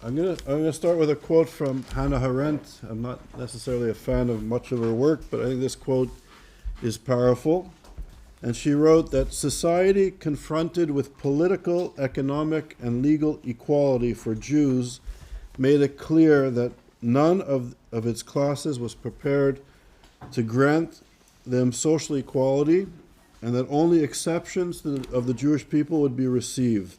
I'm gonna start with a quote from Hannah Arendt. I'm not necessarily a fan of much of her work, but I think this quote is powerful. And she wrote that society confronted with political, economic, and legal equality for Jews made it clear that none of its classes was prepared to grant them social equality, and that only exceptions of the Jewish people would be received.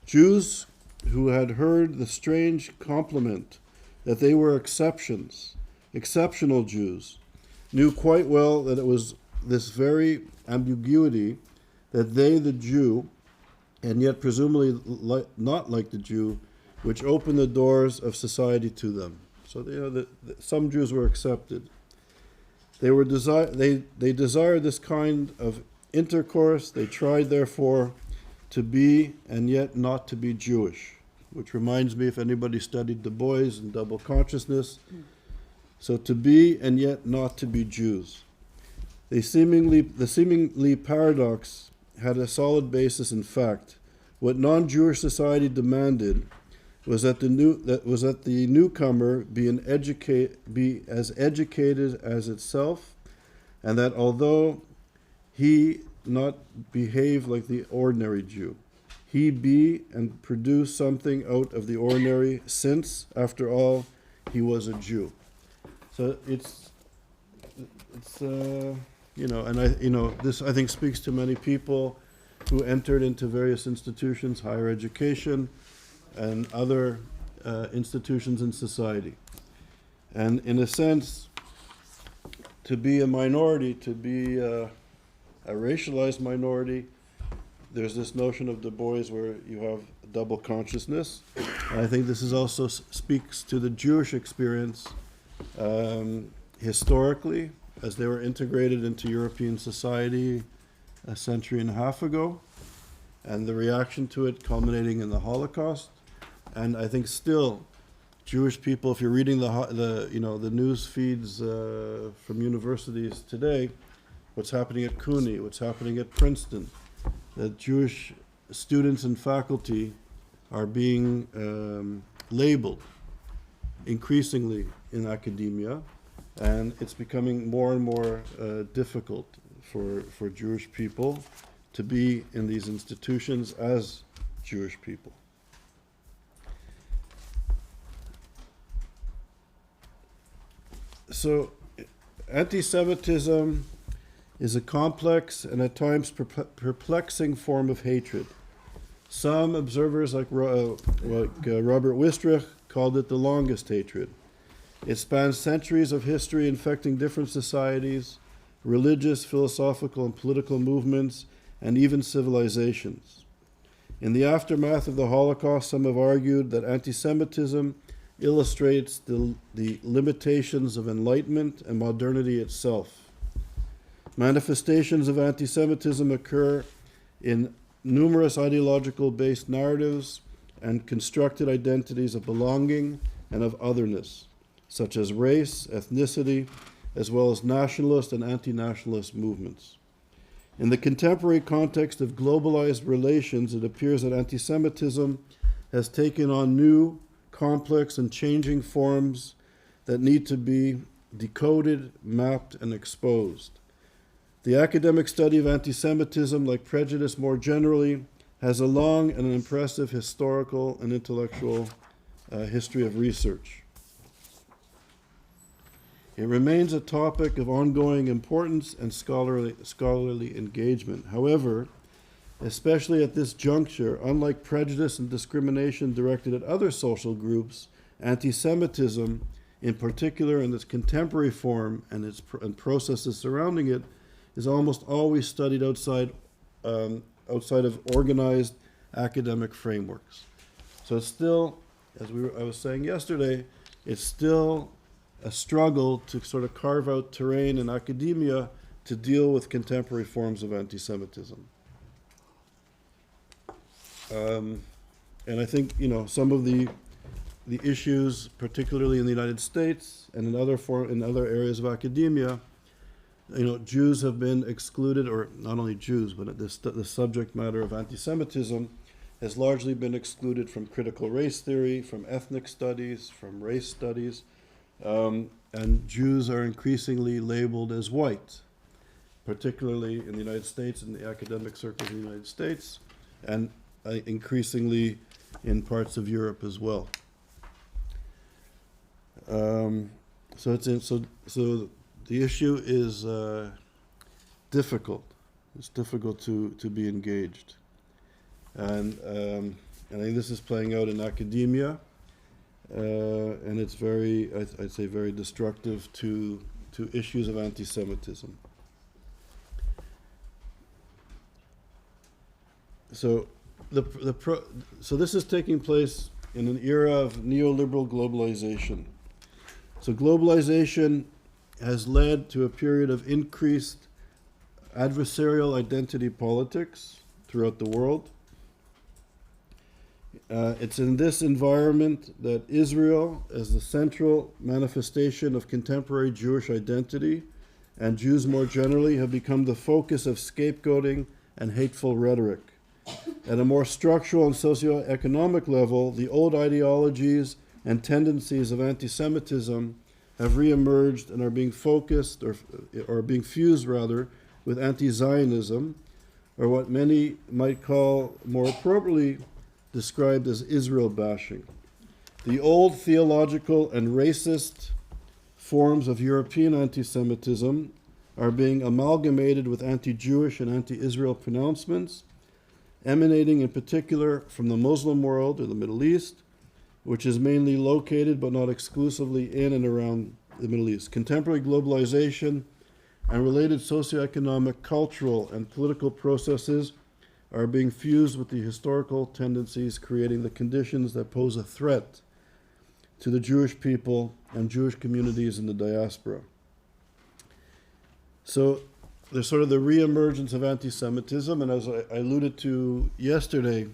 Jews who had heard the strange compliment that they were exceptions, exceptional Jews, knew quite well that it was this very ambiguity that they, the Jew, and yet presumably not like the Jew, which opened the doors of society to them. So some Jews were accepted. They desired this kind of intercourse. They tried, therefore, to be and yet not to be Jewish, which reminds me, if anybody studied Du Bois and double consciousness, so to be and yet not to be Jews. The seemingly paradox had a solid basis in fact. What non-Jewish society demanded was that the newcomer be as educated as itself, and that although he not behave like the ordinary Jew, he be and produce something out of the ordinary, since, after all, he was a Jew. So it's this I think speaks to many people who entered into various institutions, higher education, and other institutions in society. And in a sense, to be a minority, to be a racialized minority, there's this notion of Du Bois where you have double consciousness. And I think this is also speaks to the Jewish experience historically, as they were integrated into European society a century and a half ago, and the reaction to it culminating in the Holocaust. And I think still, Jewish people, if you're reading the news feeds from universities today, what's happening at CUNY, what's happening at Princeton, that Jewish students and faculty are being labeled increasingly in academia, and it's becoming more and more difficult for Jewish people to be in these institutions as Jewish people. So, anti-Semitism is a complex and at times perplexing form of hatred. Some observers, like Robert Wistrich, called it the longest hatred. It spans centuries of history, infecting different societies, religious, philosophical, and political movements, and even civilizations. In the aftermath of the Holocaust, some have argued that anti-Semitism illustrates the limitations of enlightenment and modernity itself. Manifestations of anti-Semitism occur in numerous ideological-based narratives and constructed identities of belonging and of otherness, such as race, ethnicity, as well as nationalist and anti-nationalist movements. In the contemporary context of globalized relations, it appears that anti-Semitism has taken on new, complex, and changing forms that need to be decoded, mapped, and exposed. The academic study of anti-Semitism, like prejudice more generally, has a long and an impressive historical and intellectual history of research. It remains a topic of ongoing importance and scholarly engagement. However, especially at this juncture, unlike prejudice and discrimination directed at other social groups, anti-Semitism, in particular in its contemporary form and processes surrounding it, is almost always studied outside of organized academic frameworks. So it's still, as I was saying yesterday, it's still a struggle to sort of carve out terrain in academia to deal with contemporary forms of anti-Semitism. And I think, some of the issues, particularly in the United States and in other areas of academia, Jews have been excluded, or not only Jews, but the subject matter of anti-Semitism has largely been excluded from critical race theory, from ethnic studies, from race studies, and Jews are increasingly labeled as white, particularly in the United States, in the academic circles in the United States, and increasingly in parts of Europe as well. So the issue is difficult. It's difficult to be engaged, and I think this is playing out in academia, and it's very, I'd say, very destructive to issues of anti-Semitism. So so this is taking place in an era of neoliberal globalization. So globalization has led to a period of increased adversarial identity politics throughout the world. It's in this environment that Israel, as the central manifestation of contemporary Jewish identity, and Jews more generally, have become the focus of scapegoating and hateful rhetoric. At a more structural and socioeconomic level, the old ideologies and tendencies of anti-Semitism have reemerged and are being focused, or being fused rather, with anti-Zionism, or what many might call, more appropriately described as Israel bashing. The old theological and racist forms of European anti-Semitism are being amalgamated with anti-Jewish and anti-Israel pronouncements, emanating in particular from the Muslim world or the Middle East, which is mainly located but not exclusively in and around the Middle East. Contemporary globalization and related socioeconomic, cultural, and political processes are being fused with the historical tendencies, creating the conditions that pose a threat to the Jewish people and Jewish communities in the diaspora. So there's sort of the reemergence of anti-Semitism, and as I alluded to yesterday,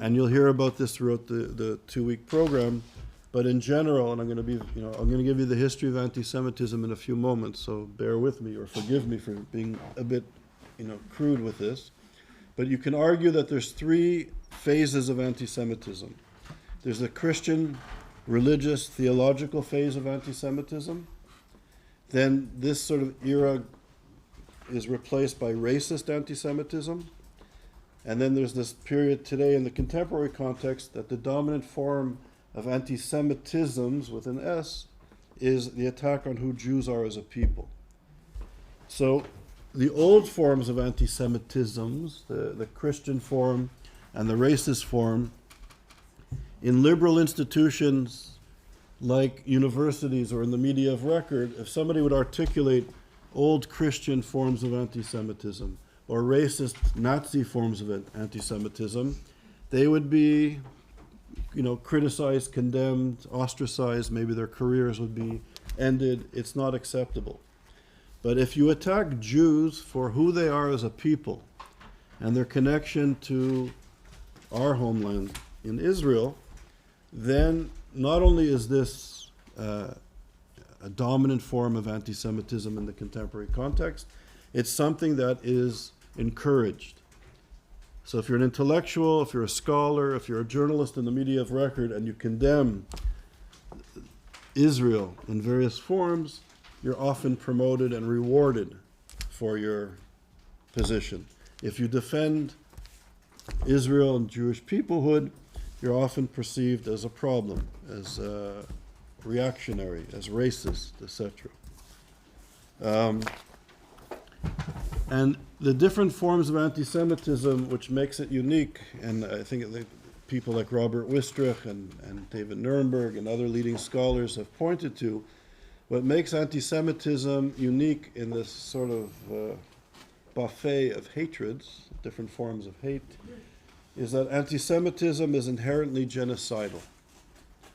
and you'll hear about this throughout the 2-week program, but in general, and I'm going to give you the history of anti-Semitism in a few moments, so bear with me or forgive me for being a bit, crude with this. But you can argue that there's 3 phases of anti-Semitism. There's the Christian, religious, theological phase of anti-Semitism. Then this sort of era is replaced by racist anti-Semitism. And then there's this period today in the contemporary context that the dominant form of anti-Semitisms, with an S, is the attack on who Jews are as a people. So the old forms of anti-Semitisms, the Christian form and the racist form, in liberal institutions like universities or in the media of record, if somebody would articulate old Christian forms of anti-Semitism or racist Nazi forms of anti-Semitism, they would be, criticized, condemned, ostracized, maybe their careers would be ended. It's not acceptable. But if you attack Jews for who they are as a people and their connection to our homeland in Israel, then not only is this a dominant form of anti-Semitism in the contemporary context, it's something that is encouraged. So if you're an intellectual, if you're a scholar, if you're a journalist in the media of record and you condemn Israel in various forms, you're often promoted and rewarded for your position. If you defend Israel and Jewish peoplehood, you're often perceived as a problem, as reactionary, as racist, etc. And the different forms of anti-Semitism, which makes it unique, and I think people like Robert Wistrich and David Nuremberg and other leading scholars have pointed to, what makes anti-Semitism unique in this sort of buffet of hatreds, different forms of hate, is that anti-Semitism is inherently genocidal.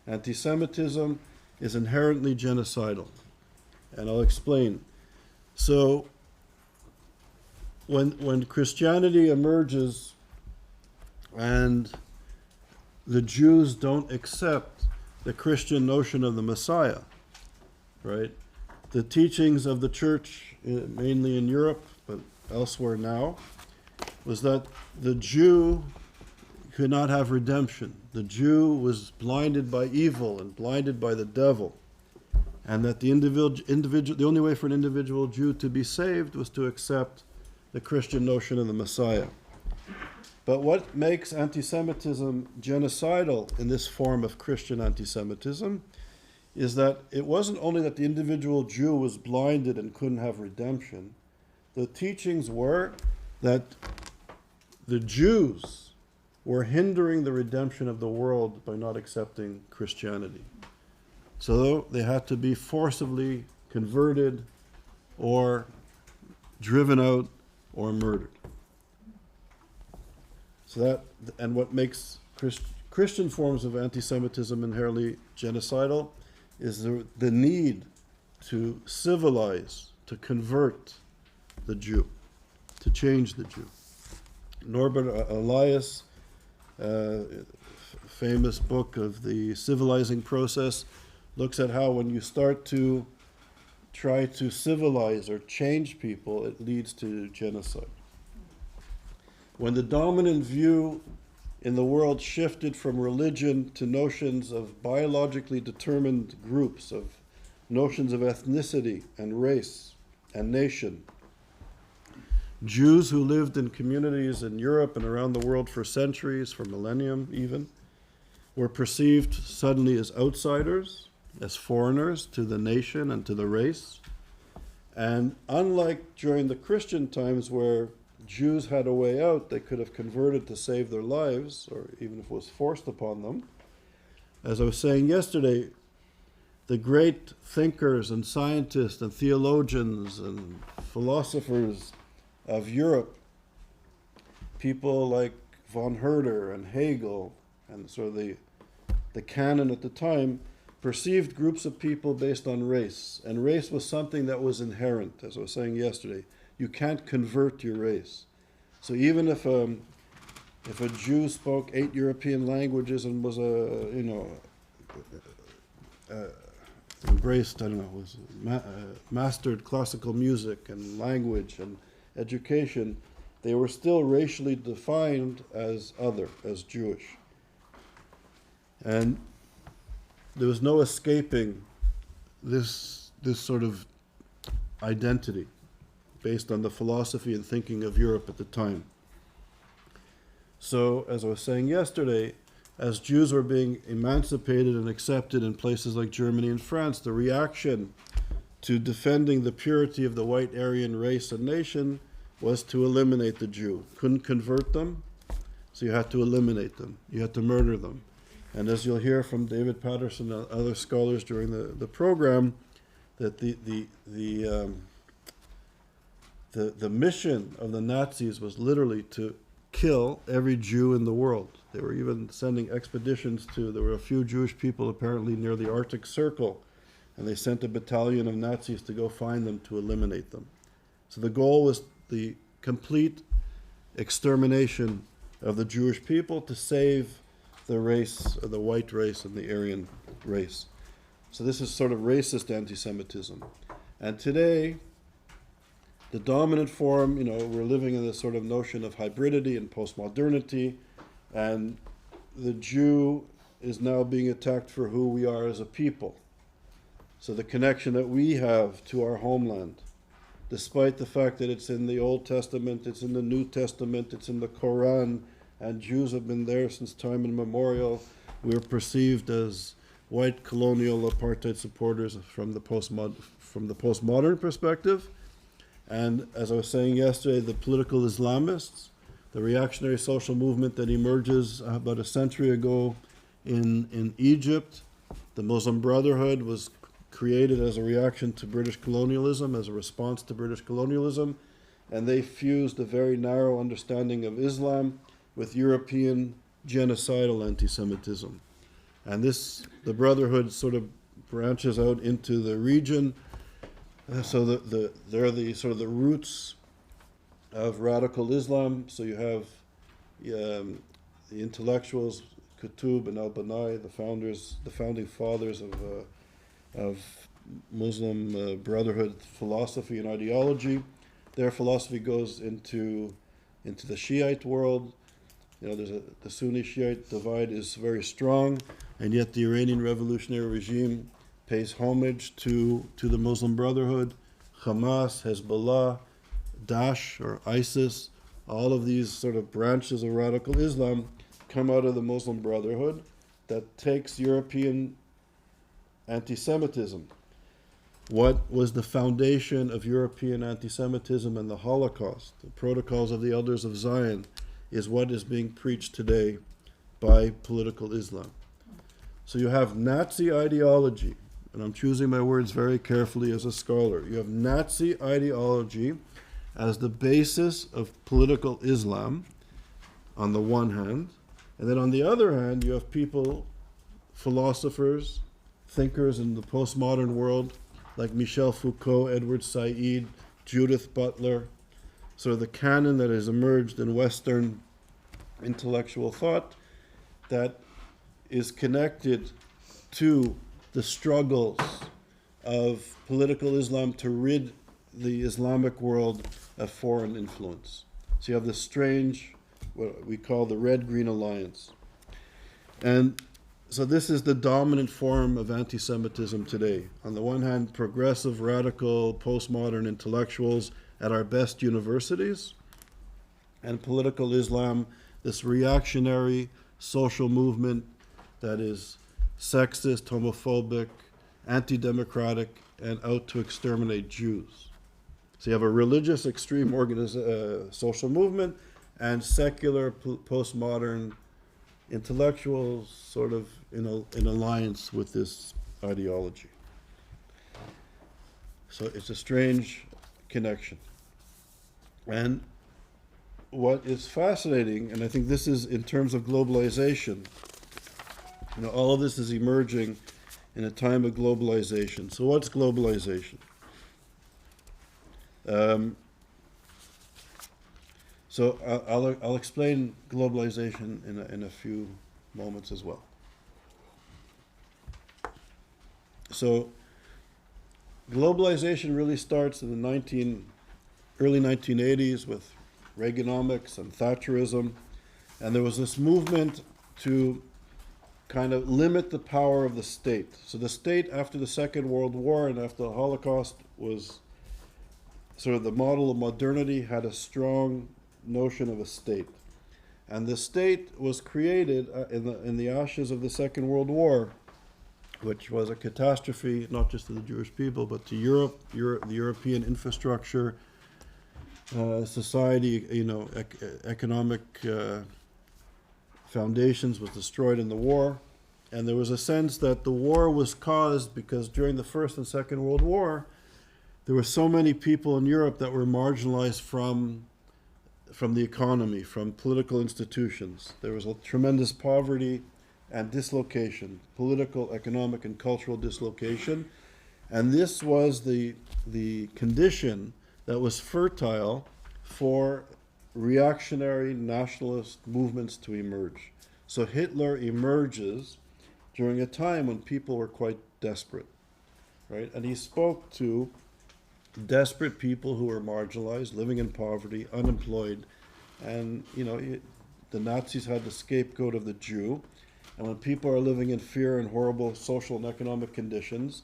Anti-Semitism is inherently genocidal. And I'll explain. So, when Christianity emerges and the Jews don't accept the Christian notion of the Messiah, right? The teachings of the church, mainly in Europe, but elsewhere now, was that the Jew could not have redemption. The Jew was blinded by evil and blinded by the devil. And that the only way for an individual Jew to be saved was to accept the Christian notion of the Messiah. But what makes anti-Semitism genocidal in this form of Christian anti-Semitism is that it wasn't only that the individual Jew was blinded and couldn't have redemption. The teachings were that the Jews were hindering the redemption of the world by not accepting Christianity. So they had to be forcibly converted or driven out or murdered. So that, and what makes Christian forms of anti-Semitism inherently genocidal is the need to civilize, to convert the Jew, to change the Jew. Norbert Elias, famous book of the civilizing process, looks at how when you start to try to civilize or change people, it leads to genocide. When the dominant view in the world shifted from religion to notions of biologically determined groups, of notions of ethnicity and race and nation, Jews who lived in communities in Europe and around the world for centuries, for millennium even, were perceived suddenly as outsiders, as foreigners to the nation and to the race. And unlike during the Christian times where Jews had a way out, they could have converted to save their lives, or even if it was forced upon them. As I was saying yesterday, the great thinkers and scientists and theologians and philosophers of Europe, people like von Herder and Hegel, and sort of the canon at the time, perceived groups of people based on race. And race was something that was inherent, as I was saying yesterday. You can't convert your race. So even if a Jew spoke 8 European languages and was mastered classical music and language and education, they were still racially defined as other, as Jewish. And there was no escaping this sort of identity based on the philosophy and thinking of Europe at the time. So, as I was saying yesterday, as Jews were being emancipated and accepted in places like Germany and France, the reaction to defending the purity of the white Aryan race and nation was to eliminate the Jew. Couldn't convert them, so you had to eliminate them. You had to murder them. And as you'll hear from David Patterson and other scholars during the program, that the mission of the Nazis was literally to kill every Jew in the world. They were even sending expeditions there were a few Jewish people apparently near the Arctic Circle, and they sent a battalion of Nazis to go find them to eliminate them. So the goal was the complete extermination of the Jewish people to save the race, the white race and the Aryan race. So this is sort of racist anti-Semitism. And today, the dominant form, we're living in this sort of notion of hybridity and postmodernity, and the Jew is now being attacked for who we are as a people. So the connection that we have to our homeland, despite the fact that it's in the Old Testament, it's in the New Testament, it's in the Quran, and Jews have been there since time immemorial, we're perceived as white colonial apartheid supporters from the postmodern perspective. And as I was saying yesterday, the political Islamists, the reactionary social movement that emerges about a century ago in Egypt, the Muslim Brotherhood was created as a reaction to British colonialism, as a response to British colonialism, and they fused a very narrow understanding of Islam with European genocidal anti-Semitism. And the Brotherhood sort of branches out into the region. So they're the sort of the roots of radical Islam. So you have the intellectuals, Qutb and al-Banai, the founding fathers of Muslim Brotherhood philosophy and ideology. Their philosophy goes into the Shiite world. the Sunni-Shiite divide is very strong, and yet the Iranian revolutionary regime pays homage to the Muslim Brotherhood, Hamas, Hezbollah, Daesh or ISIS. All of these sort of branches of radical Islam come out of the Muslim Brotherhood that takes European anti-Semitism. What was the foundation of European anti-Semitism and the Holocaust, the protocols of the Elders of Zion, is what is being preached today by political Islam. So you have Nazi ideology, and I'm choosing my words very carefully as a scholar. You have Nazi ideology as the basis of political Islam on the one hand, and then on the other hand you have people, philosophers, thinkers in the postmodern world like Michel Foucault, Edward Said, Judith Butler, sort of the canon that has emerged in Western intellectual thought that is connected to the struggles of political Islam to rid the Islamic world of foreign influence. So you have this strange, what we call the Red-Green Alliance. And so this is the dominant form of anti-Semitism today. On the one hand, progressive, radical, postmodern intellectuals at our best universities, and political Islam, this reactionary social movement that is sexist, homophobic, anti-democratic, and out to exterminate Jews. So you have a religious extreme social movement and secular postmodern intellectuals sort of in alliance with this ideology. So it's a strange connection. And what is fascinating, and I think this is in terms of globalization, all of this is emerging in a time of globalization. So what's globalization? So I'll explain globalization in a few moments as well. So globalization really starts in the early 1980s with Reaganomics and Thatcherism, and there was this movement to kind of limit the power of the state. So the state after the Second World War and after the Holocaust was sort of the model of modernity, had a strong notion of a state. And the state was created in the ashes of the Second World War, which was a catastrophe, not just to the Jewish people, but to Europe, the European infrastructure, society, economic foundations was destroyed in the war. And there was a sense that the war was caused because during the First and Second World War, there were so many people in Europe that were marginalized from the economy, from political institutions. There was a tremendous poverty and dislocation, political, economic, and cultural dislocation. And this was the condition that was fertile for reactionary nationalist movements to emerge. So Hitler emerges during a time when people were quite desperate, right? And he spoke to desperate people who were marginalized, living in poverty, unemployed, and the Nazis had the scapegoat of the Jew. And when people are living in fear and horrible social and economic conditions,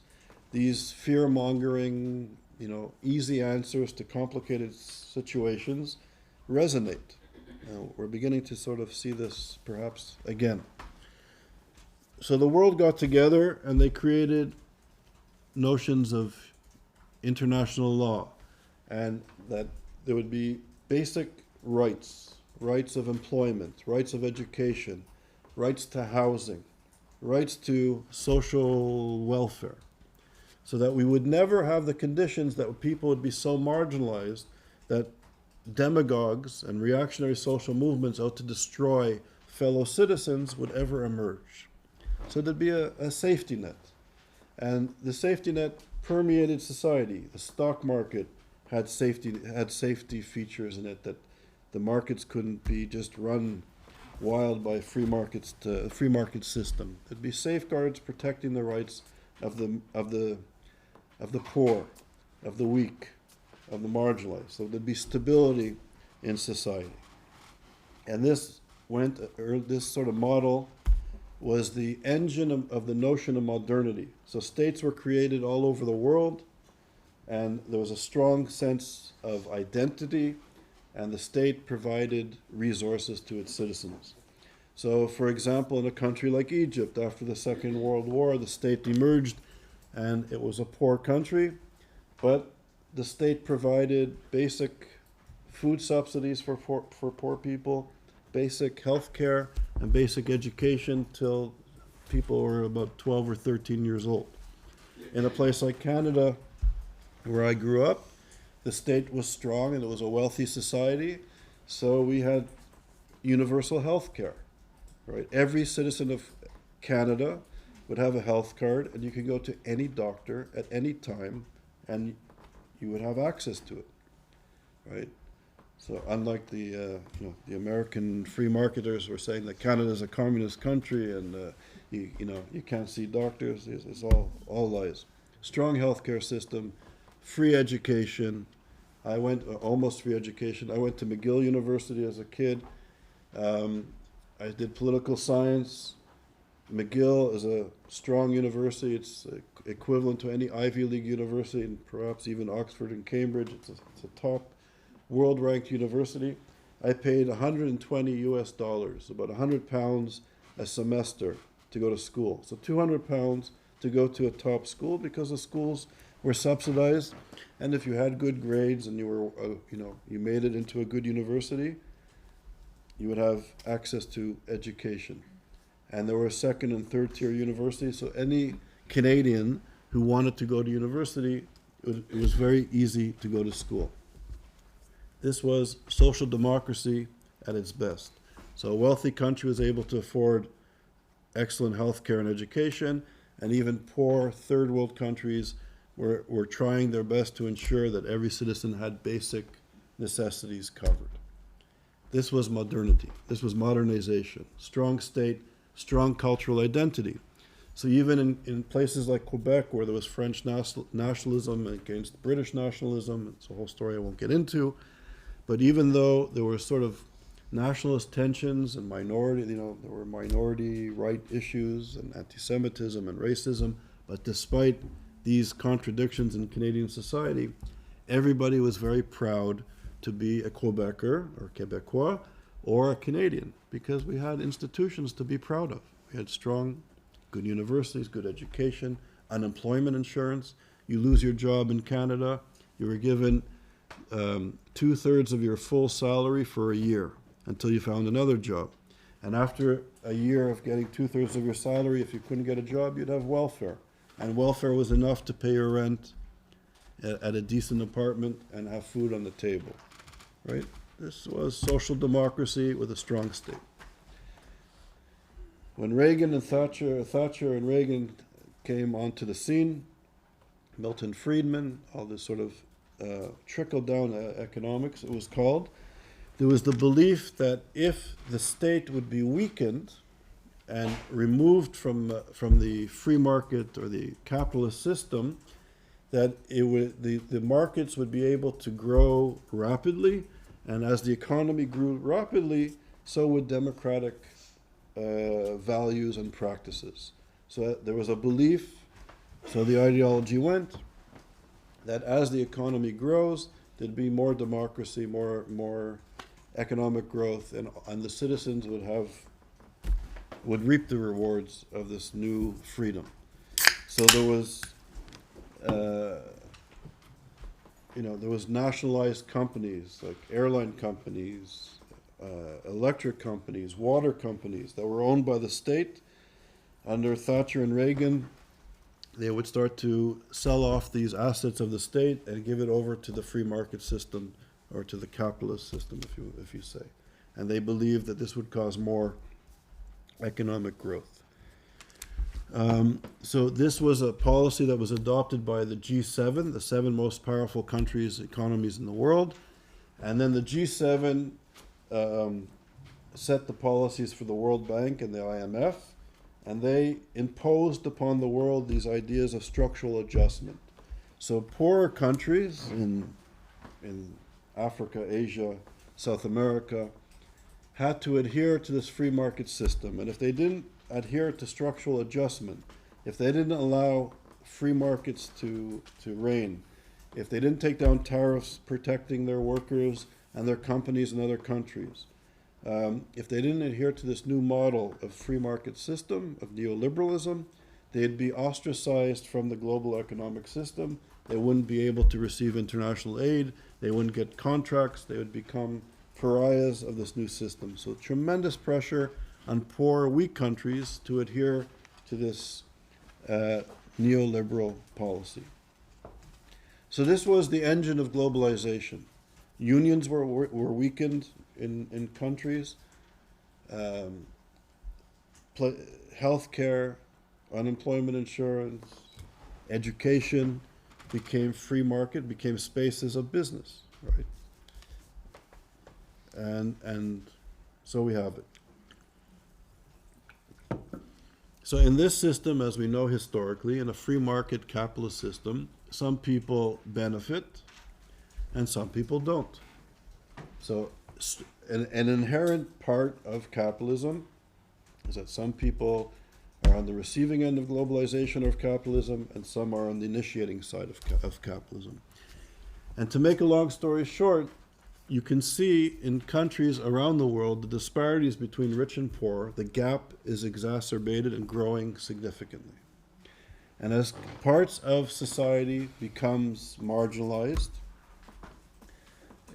these fear-mongering, easy answers to complicated situations resonate. We're beginning to sort of see this perhaps again. So the world got together and they created notions of international law, and that there would be basic rights of employment, rights of education, rights to housing, rights to social welfare, so that we would never have the conditions that people would be so marginalized that demagogues and reactionary social movements out to destroy fellow citizens would ever emerge. So there'd be a safety net. And the safety net permeated society. The stock market had safety features in it, that the markets couldn't be just run wild by free market system. There'd be safeguards protecting the rights of the poor, of the weak, of the marginalized. So there'd be stability in society. And this this sort of model was the engine of the notion of modernity. So states were created all over the world, and there was a strong sense of identity, and the state provided resources to its citizens. So, for example, in a country like Egypt, after the Second World War, the state emerged, and it was a poor country, but the state provided basic food subsidies for poor people, basic health care, and basic education till people were about 12 or 13 years old. In a place like Canada, where I grew up, the state was strong and it was a wealthy society, so we had universal health care. Right? Every citizen of Canada would have a health card, and you could go to any doctor at any time, and you would have access to it. Right? So unlike the American free marketers were saying that Canada is a communist country and you can't see doctors, it's all lies. Strong healthcare system, free education. I went almost free education. I went to McGill University as a kid. I did political science. McGill is a strong university. It's equivalent to any Ivy League university, and perhaps even Oxford and Cambridge. It's a top world-ranked university. I paid $120, about £100 a semester to go to school. So £200 to go to a top school because the schools were subsidized, and if you had good grades and you were, you made it into a good university, you would have access to education. And there were second and third tier universities, so any Canadian who wanted to go to university, it was very easy to go to school. This was social democracy at its best. So a wealthy country was able to afford excellent health care and education, and even poor third world countries were trying their best to ensure that every citizen had basic necessities covered. This was modernity. This was modernization. Strong state, strong cultural identity. So even in places like Quebec, where there was French nationalism against British nationalism, it's a whole story I won't get into, but even though there were sort of nationalist tensions and minority, there were minority right issues and antisemitism and racism, but despite these contradictions in Canadian society, everybody was very proud to be a Quebecer or Quebecois or a Canadian, because we had institutions to be proud of. We had strong, good universities, good education, unemployment insurance. You lose your job in Canada, you were given 2/3 of your full salary for a year until you found another job. And after a year of getting 2/3 of your salary, if you couldn't get a job, you'd have welfare. And welfare was enough to pay your rent at a decent apartment and have food on the table. Right? This was social democracy with a strong state. When Thatcher and Reagan came onto the scene, Milton Friedman, all this sort of trickle-down economics, it was called, there was the belief that if the state would be weakened and removed from the free market or the capitalist system, that the markets would be able to grow rapidly, and as the economy grew rapidly, so would democratic values and practices. So there was a belief, so the ideology went, that as the economy grows, there'd be more democracy, more economic growth, and the citizens would reap the rewards of this new freedom. So there was there was nationalized companies like airline companies, electric companies, water companies that were owned by the state. Under Thatcher and Reagan, they would start to sell off these assets of the state and give it over to the free market system or to the capitalist system, if you say. And they believed that this would cause more economic growth. So this was a policy that was adopted by the G7, the 7 most powerful economies in the world. And then the G7 set the policies for the World Bank and the IMF, and they imposed upon the world these ideas of structural adjustment. So poorer countries in Africa, Asia, South America, had to adhere to this free market system. And if they didn't adhere to structural adjustment, if they didn't allow free markets to reign, if they didn't take down tariffs protecting their workers and their companies in other countries, if they didn't adhere to this new model of free market system, of neoliberalism, they'd be ostracized from the global economic system. They wouldn't be able to receive international aid. They wouldn't get contracts. They would become pariahs of this new system. So tremendous pressure on poor, weak countries to adhere to this neoliberal policy. So this was the engine of globalization. Unions were weakened in countries. Healthcare, unemployment insurance, education became free market, became spaces of business, right? And so we have it. So in this system, as we know historically, in a free market capitalist system, some people benefit and some people don't. So an inherent part of capitalism is that some people are on the receiving end of globalization or of capitalism, and some are on the initiating side of capitalism. And to make a long story short, you can see in countries around the world the disparities between rich and poor, the gap is exacerbated and growing significantly. And as parts of society becomes marginalized,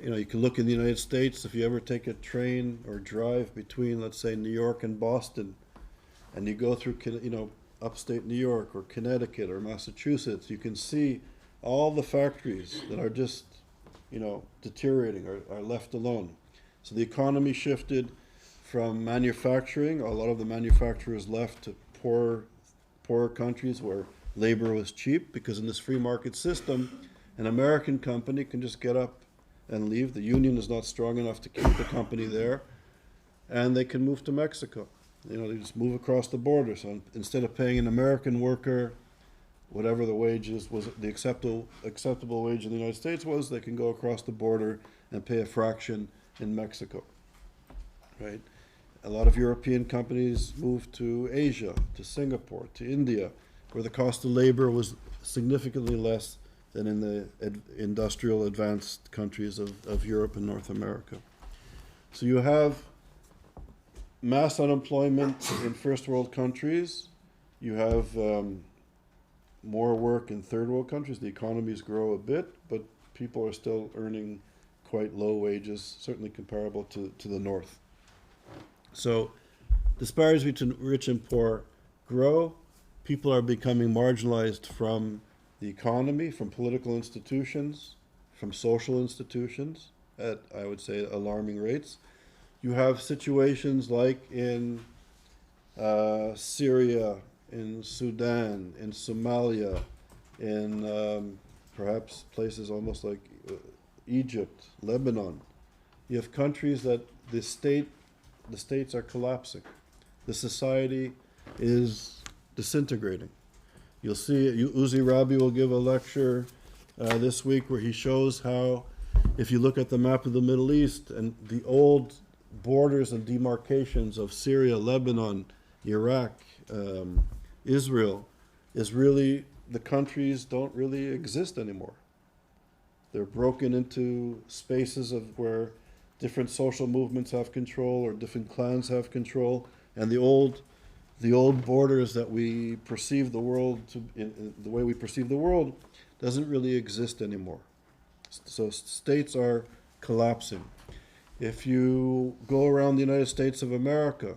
you can look in the United States, if you ever take a train or drive between, let's say, New York and Boston, and you go through, upstate New York or Connecticut or Massachusetts, you can see all the factories that are just, deteriorating or are left alone. So the economy shifted from manufacturing, a lot of the manufacturers left to poorer countries where labor was cheap, because in this free market system, an American company can just get up and leave. The union is not strong enough to keep the company there, and they can move to Mexico. They just move across the border. So instead of paying an American worker whatever the wages was, the acceptable wage in the United States was, they can go across the border and pay a fraction in Mexico, right? A lot of European companies moved to Asia, to Singapore, to India, where the cost of labor was significantly less than in the industrial advanced countries of Europe and North America. So you have mass unemployment in first world countries. You have more work in third world countries. The economies grow a bit, but people are still earning quite low wages, certainly comparable to the North. So disparities between rich and poor grow. People are becoming marginalized from the economy, from political institutions, from social institutions at, I would say, alarming rates. You have situations like in Syria, in Sudan, in Somalia, in perhaps places almost like Egypt, Lebanon. You have countries that the states are collapsing. The society is disintegrating. You'll see Uzi Rabi will give a lecture this week where he shows how, if you look at the map of the Middle East and the old borders and demarcations of Syria, Lebanon, Iraq, Israel, is really, the countries don't really exist anymore. They're broken into spaces of where different social movements have control or different clans have control, and the old borders that we perceive the world in the way we perceive the world doesn't really exist anymore. So states are collapsing. If you go around the United States of America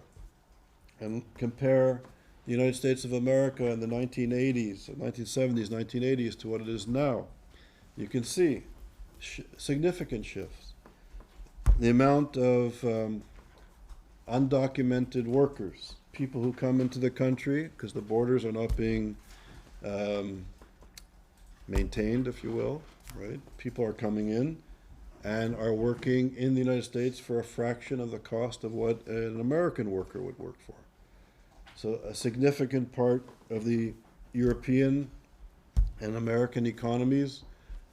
and compare the United States of America in the 1980s, 1970s, 1980s to what it is now, you can see significant shifts. The amount of undocumented workers, people who come into the country because the borders are not being maintained, if you will, right? People are coming in and are working in the United States for a fraction of the cost of what an American worker would work for. So a significant part of the European and American economies,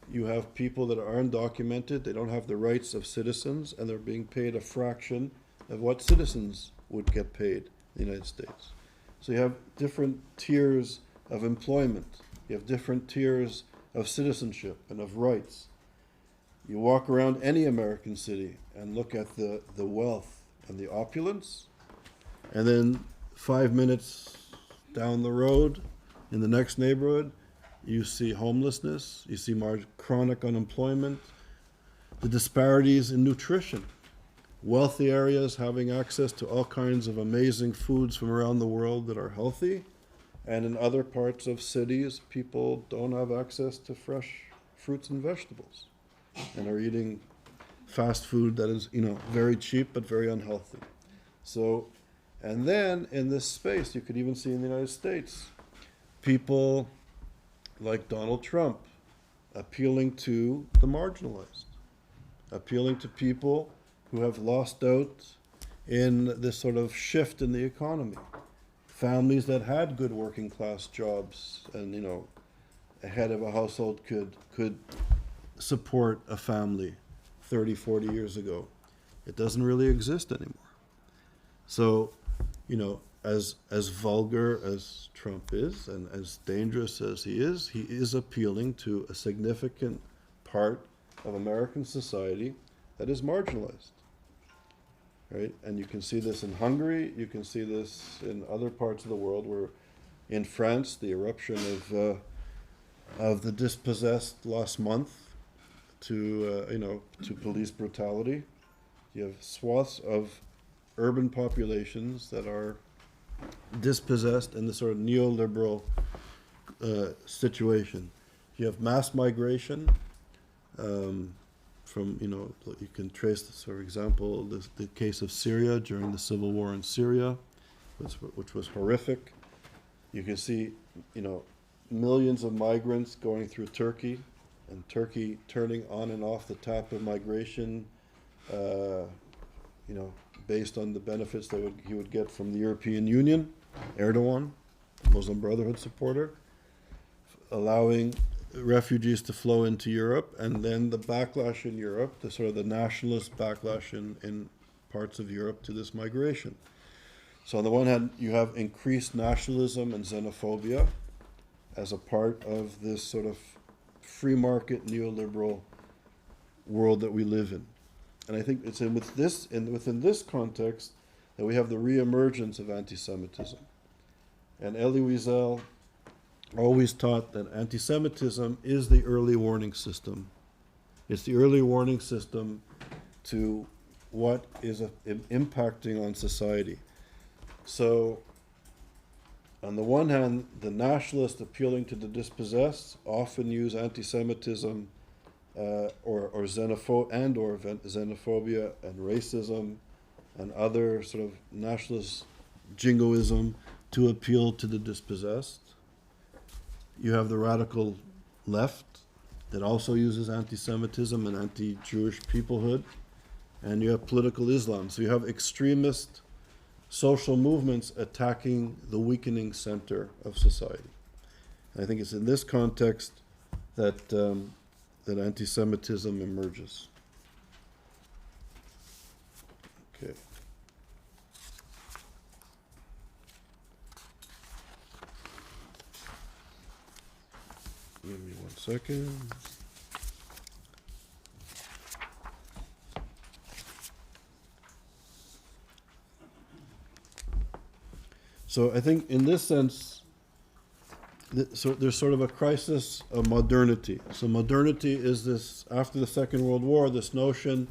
you have people that are undocumented, they don't have the rights of citizens, and they're being paid a fraction of what citizens would get paid in the United States. So you have different tiers of employment. You have different tiers of citizenship and of rights. You walk around any American city and look at the wealth and the opulence, and then 5 minutes down the road, in the next neighborhood, you see homelessness, you see chronic unemployment, the disparities in nutrition. Wealthy areas having access to all kinds of amazing foods from around the world that are healthy, and in other parts of cities, people don't have access to fresh fruits and vegetables and are eating fast food that is, very cheap but very unhealthy. So, and then in this space, you could even see in the United States, people like Donald Trump appealing to the marginalized, appealing to people who have lost out in this sort of shift in the economy. Families that had good working class jobs and, a head of a household could support a family 30, 40 years ago. It doesn't really exist anymore. So, as vulgar as Trump is and as dangerous as he is appealing to a significant part of American society that is marginalized. Right? And you can see this in Hungary, you can see this in other parts of the world where in France, the eruption of the dispossessed last month to police brutality. You have swaths of urban populations that are dispossessed in this sort of neoliberal situation. You have mass migration from, you can trace this, for example, the case of Syria during the civil war in Syria, which was horrific. You can see, millions of migrants going through Turkey, and Turkey turning on and off the tap of migration, based on the benefits that he would get from the European Union. Erdogan, Muslim Brotherhood supporter, allowing refugees to flow into Europe, and then the backlash in Europe, the sort of the nationalist backlash in parts of Europe to this migration. So on the one hand, you have increased nationalism and xenophobia as a part of this sort of free market neoliberal world that we live in. And I think it's within this context that we have the reemergence of anti-Semitism. And Elie Wiesel always taught that anti-Semitism is the early warning system. It's the early warning system to what is impacting on society. So, on the one hand, the nationalists appealing to the dispossessed often use anti-Semitism or xenophobia and racism and other sort of nationalist jingoism to appeal to the dispossessed. You have the radical left that also uses anti-Semitism and anti-Jewish peoplehood, and you have political Islam. So you have extremist social movements attacking the weakening center of society. And I think it's in this context that that anti-Semitism emerges. Okay. Give me 1 second. So I think in this sense, so there's sort of a crisis of modernity. So modernity is this, after the Second World War, this notion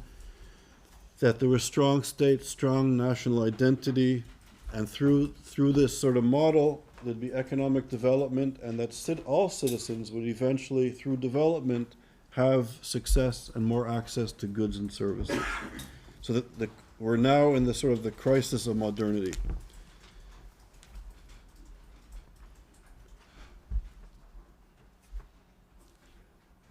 that there was strong state, strong national identity, and through this sort of model, there'd be economic development, and that all citizens would eventually, through development, have success and more access to goods and services. So that we're now in the sort of the crisis of modernity.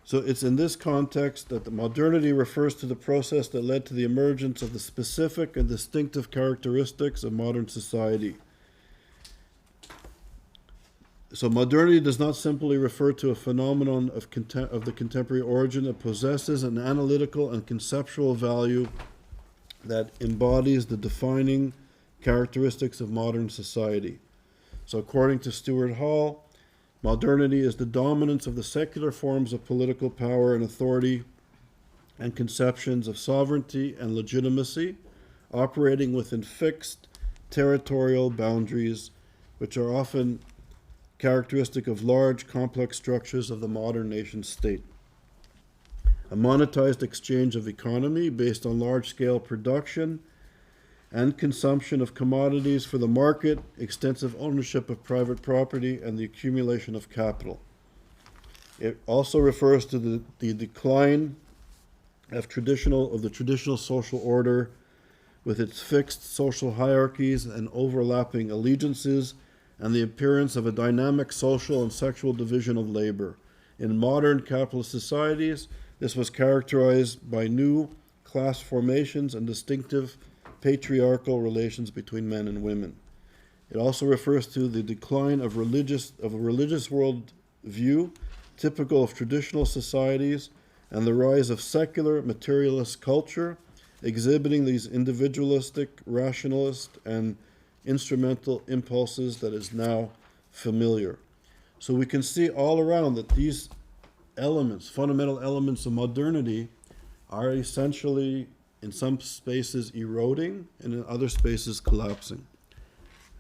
So it's in this context that the modernity refers to the process that led to the emergence of the specific and distinctive characteristics of modern society. So modernity does not simply refer to a phenomenon of the contemporary origin. It possesses an analytical and conceptual value that embodies the defining characteristics of modern society. So according to Stuart Hall, modernity is the dominance of the secular forms of political power and authority and conceptions of sovereignty and legitimacy, operating within fixed territorial boundaries, which are often characteristic of large, complex structures of the modern nation state. A monetized exchange of economy based on large-scale production and consumption of commodities for the market, extensive ownership of private property, and the accumulation of capital. It also refers to the decline of the traditional social order with its fixed social hierarchies and overlapping allegiances, and the appearance of a dynamic social and sexual division of labor. In modern capitalist societies, this was characterized by new class formations and distinctive patriarchal relations between men and women. It also refers to the decline of a religious world view typical of traditional societies and the rise of secular materialist culture, exhibiting these individualistic, rationalist, and instrumental impulses that is now familiar. So we can see all around that these elements, fundamental elements of modernity, are essentially in some spaces eroding and in other spaces collapsing.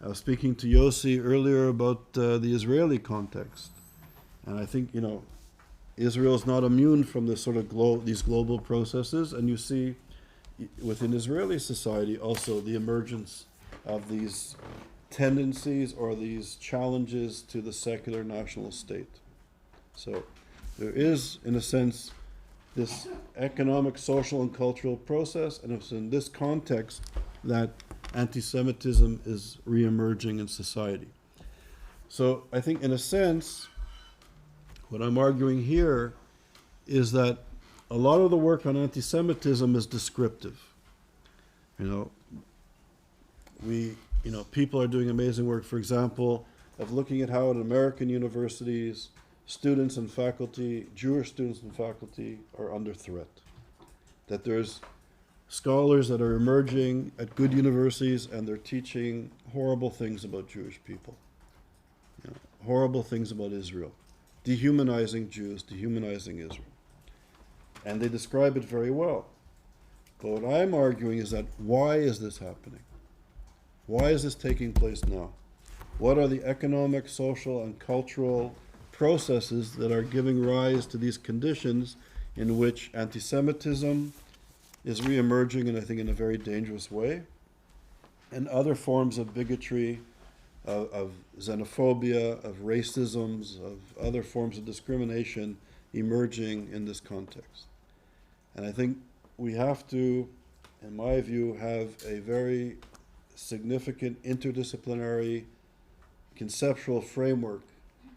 I was speaking to Yossi earlier about the Israeli context, and I think, Israel is not immune from this sort of these global processes, and you see within Israeli society also the emergence of these tendencies or these challenges to the secular national state. So there is, in a sense, this economic, social, and cultural process, and it's in this context that anti-Semitism is re-emerging in society. So I think, in a sense, what I'm arguing here is that a lot of the work on anti-Semitism is descriptive. People are doing amazing work, for example, of looking at how in American universities, students and faculty, Jewish students and faculty, are under threat. That there's scholars that are emerging at good universities and they're teaching horrible things about Jewish people, horrible things about Israel, dehumanizing Jews, dehumanizing Israel. And they describe it very well. But what I'm arguing is that why is this happening? Why is this taking place now? What are the economic, social, and cultural processes that are giving rise to these conditions in which anti-Semitism is re-emerging, and I think in a very dangerous way, and other forms of bigotry, of xenophobia, of racisms, of other forms of discrimination emerging in this context. And I think we have to, in my view, have a very significant interdisciplinary conceptual framework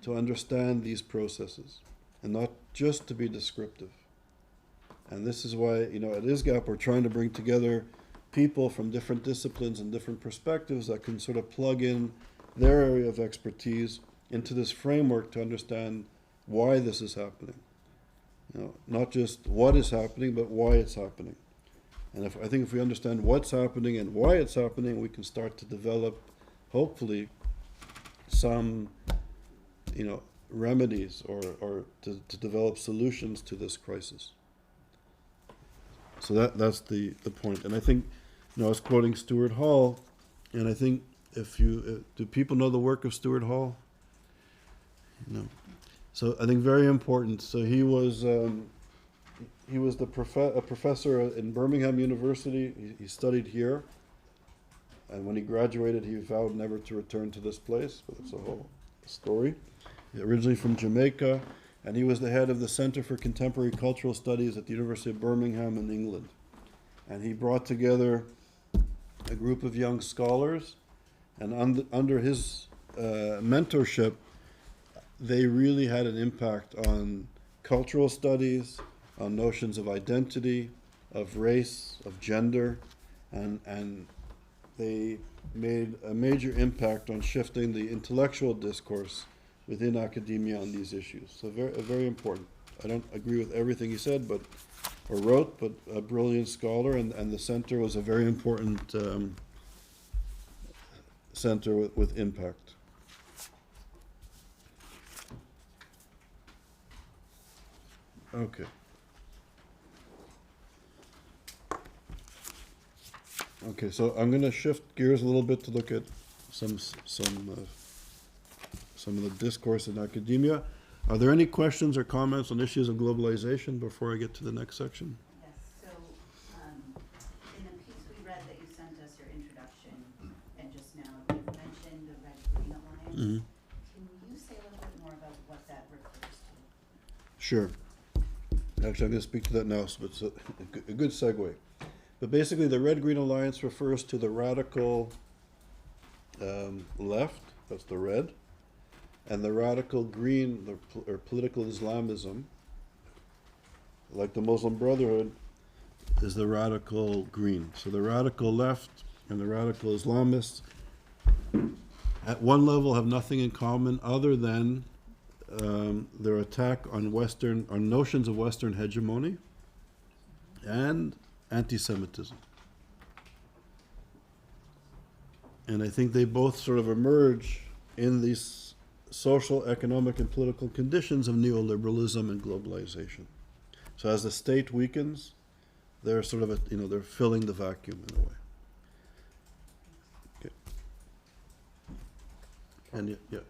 to understand these processes, and not just to be descriptive. And this is why, at ISGAP, we're trying to bring together people from different disciplines and different perspectives that can sort of plug in their area of expertise into this framework to understand why this is happening. Not just what is happening, but why it's happening. And I think if we understand what's happening and why it's happening, we can start to develop, hopefully, some, remedies or to develop solutions to this crisis. So that's the point. And I think, I was quoting Stuart Hall, and I think do people know the work of Stuart Hall? So I think very important. So he was a professor in Birmingham University. He studied here, and when he graduated, he vowed never to return to this place. But it's a whole story. Originally from Jamaica, and he was the head of the Center for Contemporary Cultural Studies at the University of Birmingham in England. And he brought together a group of young scholars, and under his mentorship, they really had an impact on cultural studies, on notions of identity, of race, of gender, and they made a major impact on shifting the intellectual discourse within academia on these issues. So very important. I don't agree with everything he said, but or wrote, but a brilliant scholar, and the center was a very important center with impact. Okay. Okay, so I'm going to shift gears a little bit to look at some of the discourse in academia. Are there any questions or comments on issues of globalization before I get to the next section? Yes, so in the piece we read that you sent us, your introduction, and just now you mentioned the Red-Green Alliance. Mm-hmm. Can you say a little bit more about what that refers to? Sure. Actually, I'm going to speak to that now, so it's a good segue. But basically, the Red-Green Alliance refers to the radical left, that's the red, and the radical green, or political Islamism, like the Muslim Brotherhood, is the radical green. So the radical left and the radical Islamists, at one level, have nothing in common other than their attack on notions of Western hegemony and anti-Semitism. And I think they both sort of emerge in these social, economic, and political conditions of neoliberalism and globalization. So as the state weakens, they're sort of, they're filling the vacuum in a way. Okay. And yeah.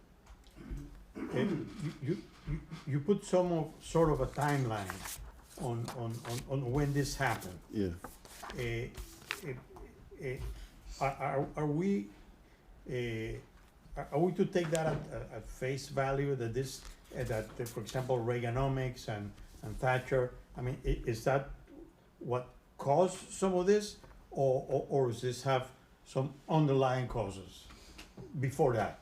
You put sort of a timeline on when this happened. Yeah. Are we to take that at face value that this for example Reaganomics and Thatcher? I mean, is that what caused some of this, or does this have some underlying causes before that?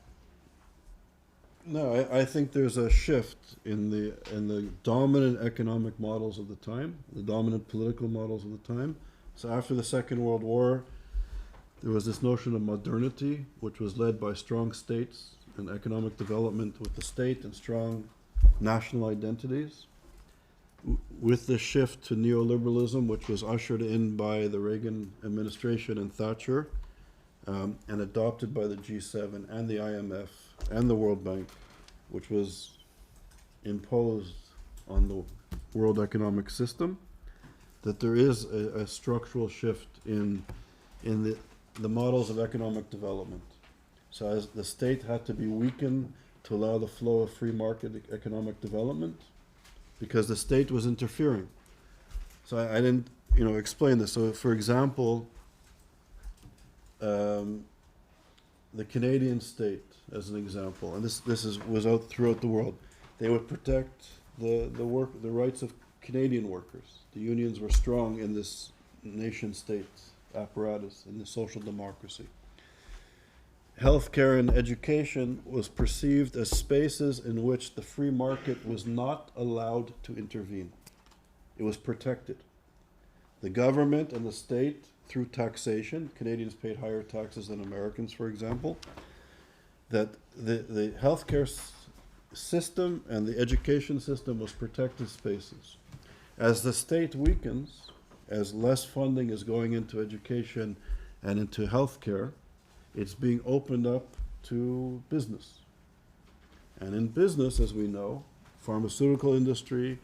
No, I think there's a shift in the dominant economic models of the time, the dominant political models of the time. So after the Second World War, there was this notion of modernity, which was led by strong states and economic development with the state and strong national identities. With the shift to neoliberalism, which was ushered in by the Reagan administration and Thatcher, and adopted by the G7 and the IMF and the World Bank, which was imposed on the world economic system, that there is a structural shift in the models of economic development. So as the state had to be weakened to allow the flow of free market economic development, because the state was interfering. So I didn't, explain this. So for example, the Canadian state, as an example, and this was out throughout the world, they would protect the rights of Canadian workers. The unions were strong in this nation-state apparatus, in the social democracy. Healthcare and education was perceived as spaces in which the free market was not allowed to intervene. It was protected. The government and the state, through taxation, Canadians paid higher taxes than Americans, for example, that the healthcare system and the education system was protected spaces. As the state weakens, as less funding is going into education and into healthcare, it's being opened up to business. And in business, as we know, pharmaceutical industry,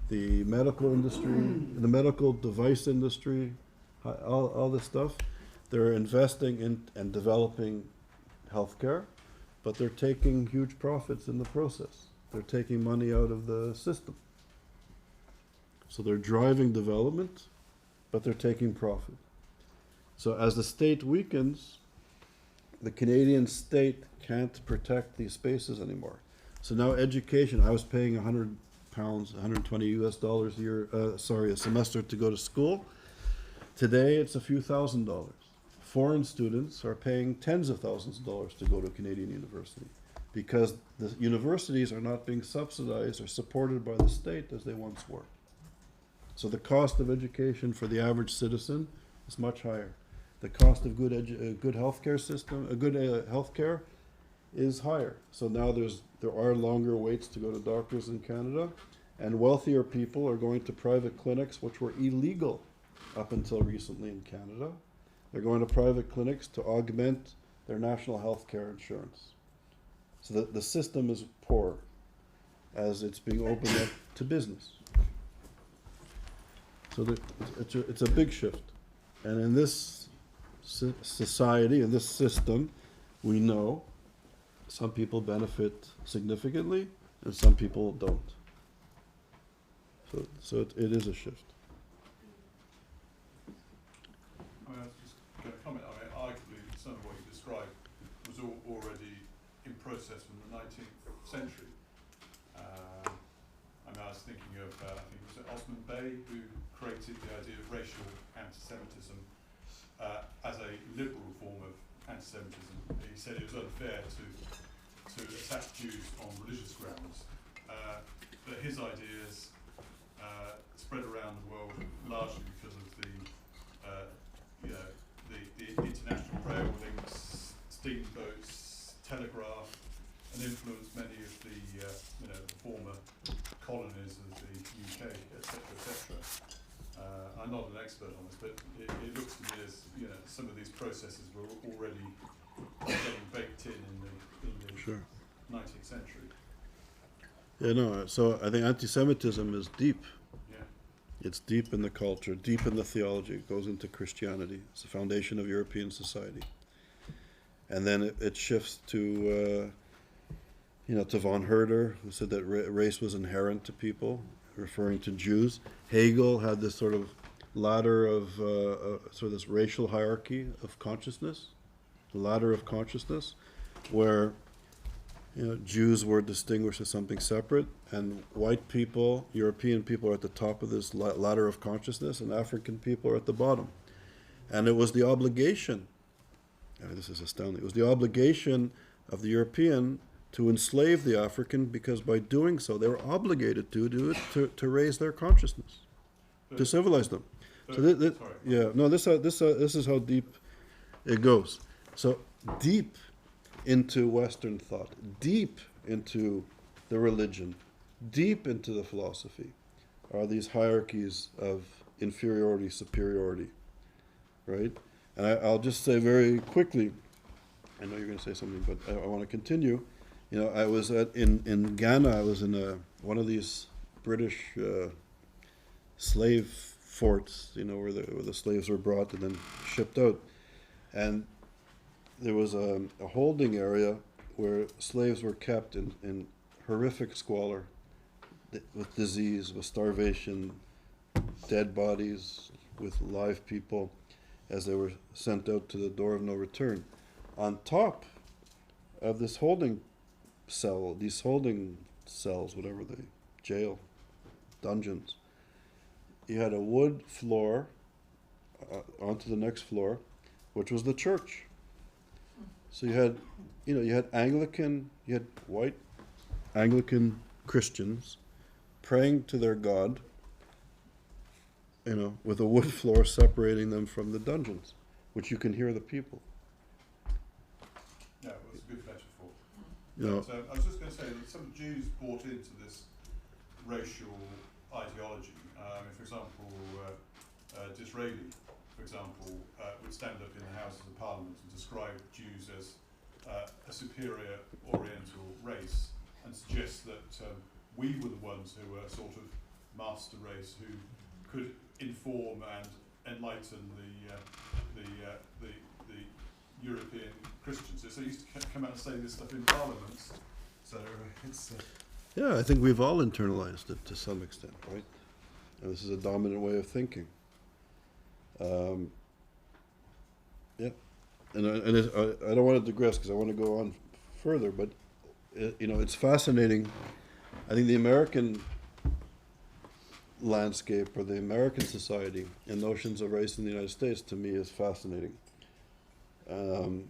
the medical industry, the medical device industry, all this stuff, they're investing in and developing healthcare, but they're taking huge profits in the process. They're taking money out of the system. So they're driving development, but they're taking profit. So as the state weakens, the Canadian state can't protect these spaces anymore. So now education, I was paying £100, $120 a year, a semester to go to school. Today it's a few $1,000s. Foreign students are paying tens of thousands of dollars to go to a Canadian university because the universities are not being subsidized or supported by the state as they once were. So the cost of education for the average citizen is much higher. The cost of good healthcare system, healthcare is higher. So now there are longer waits to go to doctors in Canada, And wealthier people are going to private clinics, which were illegal up until recently in Canada. They're going to private clinics to augment their national health care insurance. So that the system is poor as it's being opened up to business. So it's a big shift. And in this society, in this system, we know some people benefit significantly and some people don't. So it is a shift. I mean, I was just going to comment. I mean, arguably, some of what you described was already in process from the 19th century. I mean, I was thinking of, I think it was Osman Bey who created the idea of racial antisemitism as a liberal form of antisemitism. He said it was unfair to attack Jews on religious grounds, but his ideas spread around the world largely because of the international rail links, steamboats, telegraph, and influenced many of the the former colonies of the UK, etc., etc. I'm not an expert on this, but it looks to me as some of these processes were already getting baked in the Sure. 19th century. Yeah, no, so I think anti-Semitism is deep. Yeah. It's deep in the culture, deep in the theology. It goes into Christianity. It's the foundation of European society. And then it shifts to, to von Herder, who said that race was inherent to people, referring to Jews. Hegel had this sort of ladder of, sort of this racial hierarchy of consciousness, the ladder of consciousness, where Jews were distinguished as something separate, and white people, European people, are at the top of this ladder of consciousness, and African people are at the bottom. And it was the obligation, this is astounding, it was the obligation of the European to enslave the African, because by doing so, they were obligated to do it to raise their consciousness, to civilize them. So this is how deep it goes. So deep into Western thought, deep into the religion, deep into the philosophy, are these hierarchies of inferiority, superiority, right? And I'll just say very quickly, I know you're going to say something, but I want to continue. I was in Ghana. I was in one of these British slave forts, where the slaves were brought and then shipped out, and there was a holding area where slaves were kept in horrific squalor, with disease, with starvation, dead bodies, with live people, as they were sent out to the door of no return. On top of this holding cell, these holding cells, whatever they, jail, dungeons, you had a wood floor onto the next floor, which was the church. So you had white Anglican Christians praying to their God, with a wood floor separating them from the dungeons, which you can hear the people. Yeah, it was a good metaphor. Yeah. So I was just going to say that some Jews bought into this racial ideology. For example, Disraeli, for example, would stand up in the Houses of Parliament and describe Jews as a superior Oriental race, and suggest that we were the ones who were sort of master race who could inform and enlighten the European Christians. So he used to come out and say this stuff in parliaments. So it's Yeah, I think we've all internalized it to some extent, right? And this is a dominant way of thinking. And I don't want to digress because I want to go on further, but it's fascinating. I think the American landscape, or the American society and notions of race in the United States, to me, is fascinating. I'm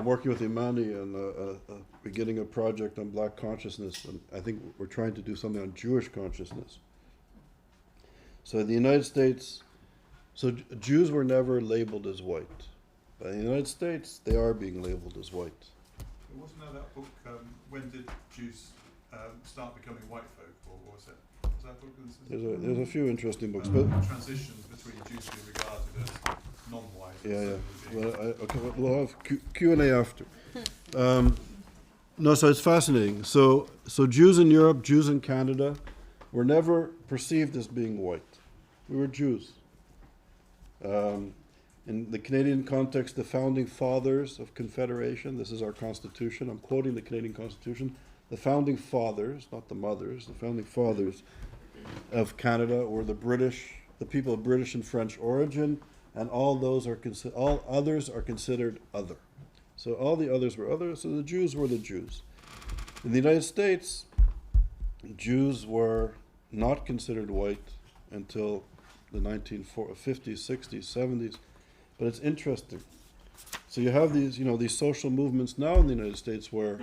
working with Imani and beginning a project on Black consciousness, and I think we're trying to do something on Jewish consciousness. So in the United States, Jews were never labeled as white. But in the United States, they are being labeled as white, Wasn't that book, When Did Jews Start Becoming White Folk, or was that book? There's a few interesting books, but Transitions between Jews being regarded as non-white. and yeah. suddenly being- Okay, we'll have Q&A after. No, so it's fascinating. So Jews in Europe, Jews in Canada, were never perceived as being white. We were Jews. In the Canadian context, the founding fathers of Confederation, this is our Constitution, I'm quoting the Canadian Constitution, the founding fathers, not the mothers, the founding fathers of Canada were the British, the people of British and French origin, and all others are considered other. So all the others were other, so the Jews were the Jews. In the United States, Jews were not considered white until the 1950s, 60s, 70s. But it's interesting. So you have these social movements now in the United States where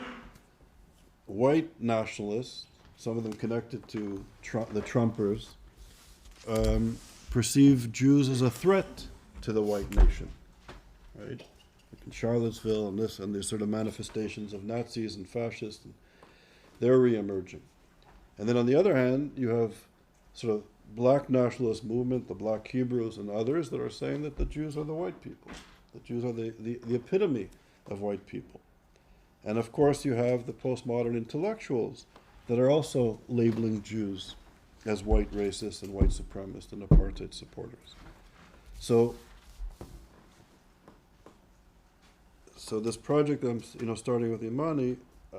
white nationalists, some of them connected to the Trumpers, perceive Jews as a threat to the white nation, right? Like in Charlottesville and these sort of manifestations of Nazis and fascists, and they're re-emerging. And then on the other hand, you have sort of black nationalist movement, the Black Hebrews and others that are saying that the Jews are the white people. The Jews are the epitome of white people. And of course you have the postmodern intellectuals that are also labeling Jews as white racists and white supremacists and apartheid supporters. So this project I'm starting with Imani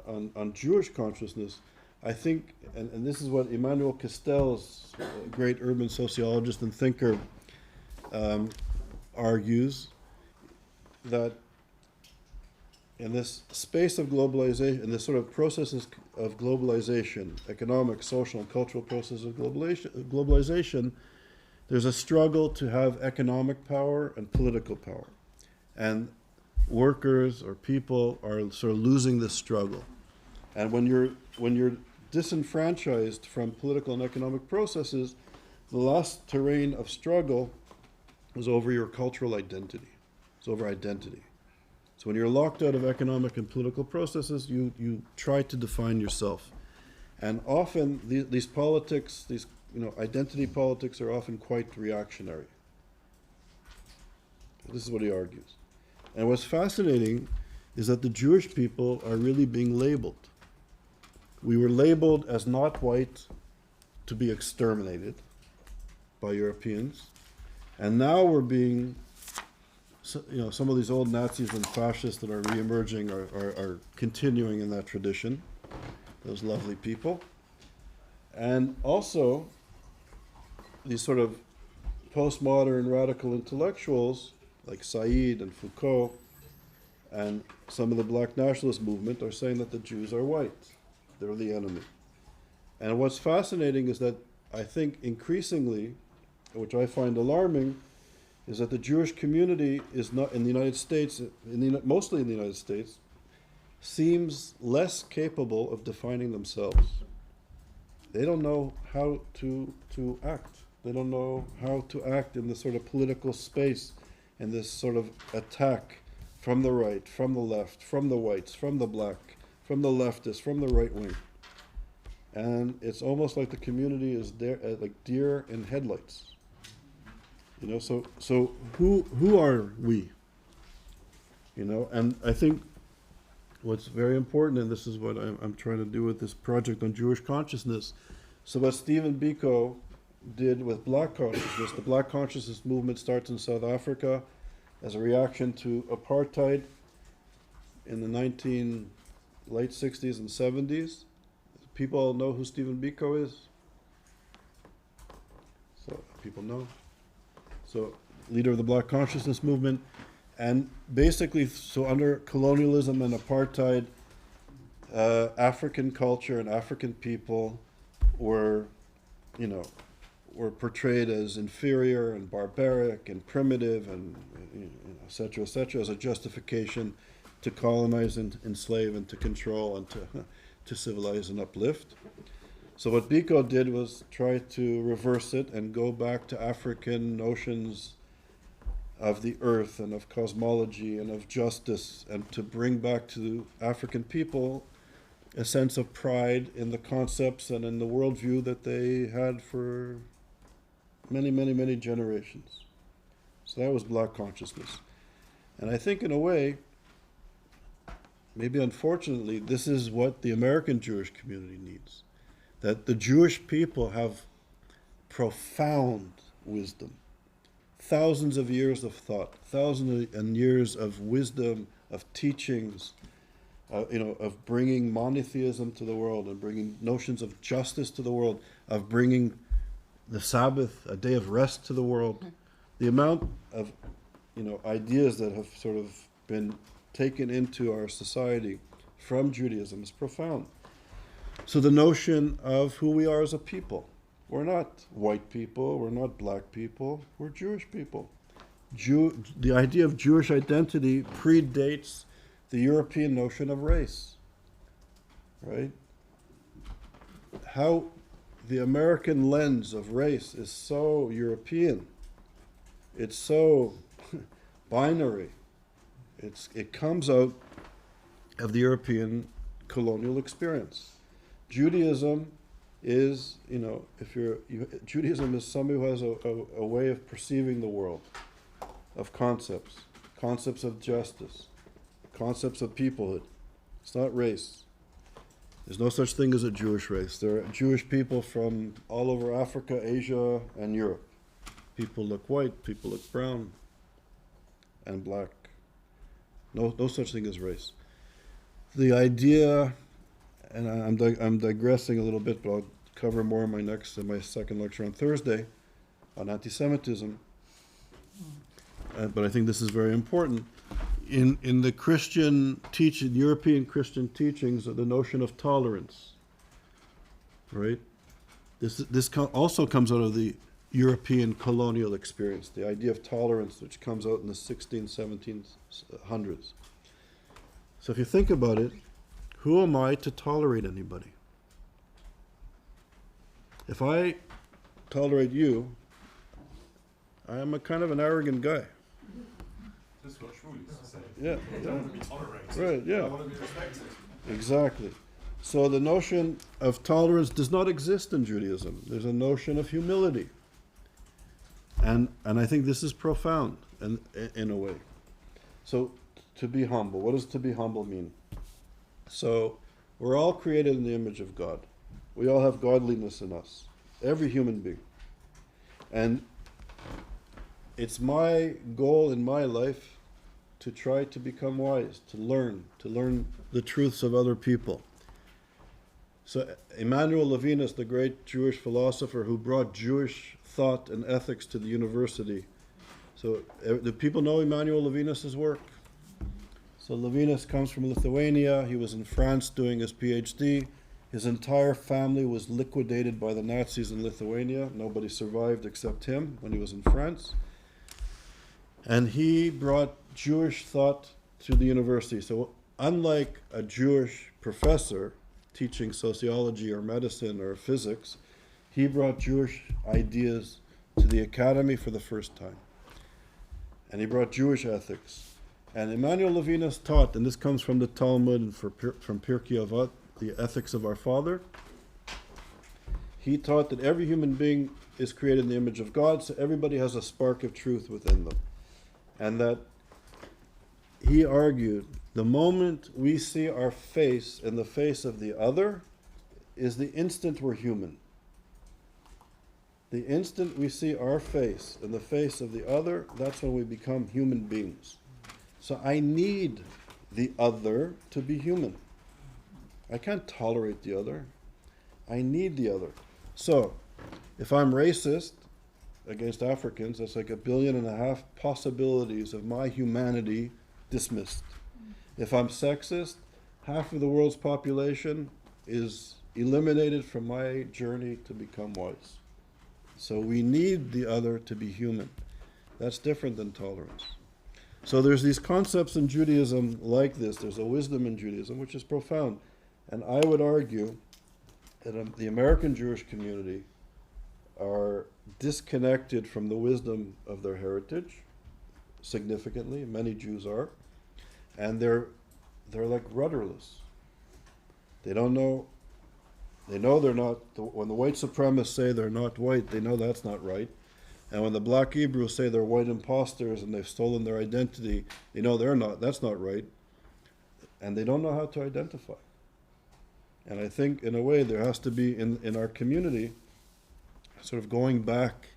on Jewish consciousness, I think, and this is what Emmanuel Castells, a great urban sociologist and thinker, argues, that in this space of globalization, in this sort of processes of globalization, economic, social, and cultural processes of globalization, there's a struggle to have economic power and political power. And workers or people are sort of losing this struggle. And when you're disenfranchised from political and economic processes, the last terrain of struggle is over your cultural identity. It's over identity. So when you're locked out of economic and political processes, you try to define yourself. And often these politics, identity politics are often quite reactionary. This is what he argues. And what's fascinating is that the Jewish people are really being labeled. We were labeled as not white to be exterminated by Europeans. And now we're being, some of these old Nazis and fascists that are re-emerging are continuing in that tradition, those lovely people. And also, these sort of postmodern radical intellectuals like Said and Foucault and some of the black nationalist movement are saying that the Jews are white. They're the enemy. And what's fascinating is that I think increasingly, which I find alarming, is that the Jewish community is not in the United States, mostly in the United States, seems less capable of defining themselves. They don't know how to act. They don't know how to act in this sort of political space, in this sort of attack from the right, from the left, from the whites, from the black, from the leftists, from the right wing. And it's almost like the community is there, like deer in headlights. So who are we? And I think what's very important, and this is what I'm trying to do with this project on Jewish consciousness. So what Stephen Biko did with black consciousness, the black consciousness movement starts in South Africa as a reaction to apartheid in the late 60s and 70s. People all know who Stephen Biko is? So people know. So leader of the black consciousness movement. And basically, so under colonialism and apartheid, African culture and African people were portrayed as inferior and barbaric and primitive and et cetera, as a justification to colonize and enslave and to control and to civilize and uplift. So what Biko did was try to reverse it and go back to African notions of the earth and of cosmology and of justice, and to bring back to African people a sense of pride in the concepts and in the worldview that they had for many, many, many generations. So that was black consciousness. And I think in a way, maybe unfortunately, this is what the American Jewish community needs. That the Jewish people have profound wisdom, thousands of years of thought, thousands of years of wisdom, of teachings, of bringing monotheism to the world and bringing notions of justice to the world, of bringing the Sabbath, a day of rest, to the world. The amount of ideas that have sort of been taken into our society from Judaism is profound. So the notion of who we are as a people. We're not white people, we're not black people, we're Jewish people. The idea of Jewish identity predates the European notion of race, right? How the American lens of race is so European. It's so binary. It comes out of the European colonial experience. Judaism is, Judaism is somebody who has a way of perceiving the world, of concepts of justice, concepts of peoplehood. It's not race. There's no such thing as a Jewish race. There are Jewish people from all over Africa, Asia, and Europe. People look white, people look brown and black. No such thing as race. The idea, and I'm digressing a little bit, but I'll cover more in my second lecture on Thursday on anti-Semitism. But I think this is very important. In the European Christian teachings, the notion of tolerance, right? This also comes out of the European colonial experience, the idea of tolerance, which comes out in the 1600s, 1700s. So if you think about it, who am I to tolerate anybody? If I tolerate you, I am a kind of an arrogant guy. This is what Shmuel used to say. Yeah, I don't want to be tolerated. right, yeah. I want to be respected. Exactly. So the notion of tolerance does not exist in Judaism. There's a notion of humility. And I think this is profound in a way. So to be humble, what does to be humble mean? So we're all created in the image of God. We all have godliness in us, every human being. And it's my goal in my life to try to become wise, to learn the truths of other people. So Emmanuel Levinas, the great Jewish philosopher who brought Jewish thought and ethics to the university. So do people know Emmanuel Levinas' work? So Levinas comes from Lithuania. He was in France doing his PhD. His entire family was liquidated by the Nazis in Lithuania. Nobody survived except him when he was in France. And he brought Jewish thought to the university. So unlike a Jewish professor teaching sociology or medicine or physics, he brought Jewish ideas to the academy for the first time. And he brought Jewish ethics. And Emmanuel Levinas taught, and this comes from the Talmud and from Pirkei Avot, the ethics of our Father. He taught that every human being is created in the image of God, so everybody has a spark of truth within them. And that he argued, the moment we see our face in the face of the other is the instant we're human. The instant we see our face in the face of the other, that's when we become human beings. So I need the other to be human. I can't tolerate the other. I need the other. So if I'm racist against Africans, that's like 1.5 billion possibilities of my humanity dismissed. If I'm sexist, half of the world's population is eliminated from my journey to become wise. So we need the other to be human. That's different than tolerance. So there's these concepts in Judaism like this. There's a wisdom in Judaism which is profound. And I would argue that the American Jewish community are disconnected from the wisdom of their heritage. significantly. Many Jews are, and they're like rudderless. They don't know. They know they're not. When the white supremacists say they're not white, they know that's not right. And when the black Hebrews say they're white imposters and they've stolen their identity, they know they're not. That's not right. And they don't know how to identify. And I think, in a way, there has to be in our community, sort of going back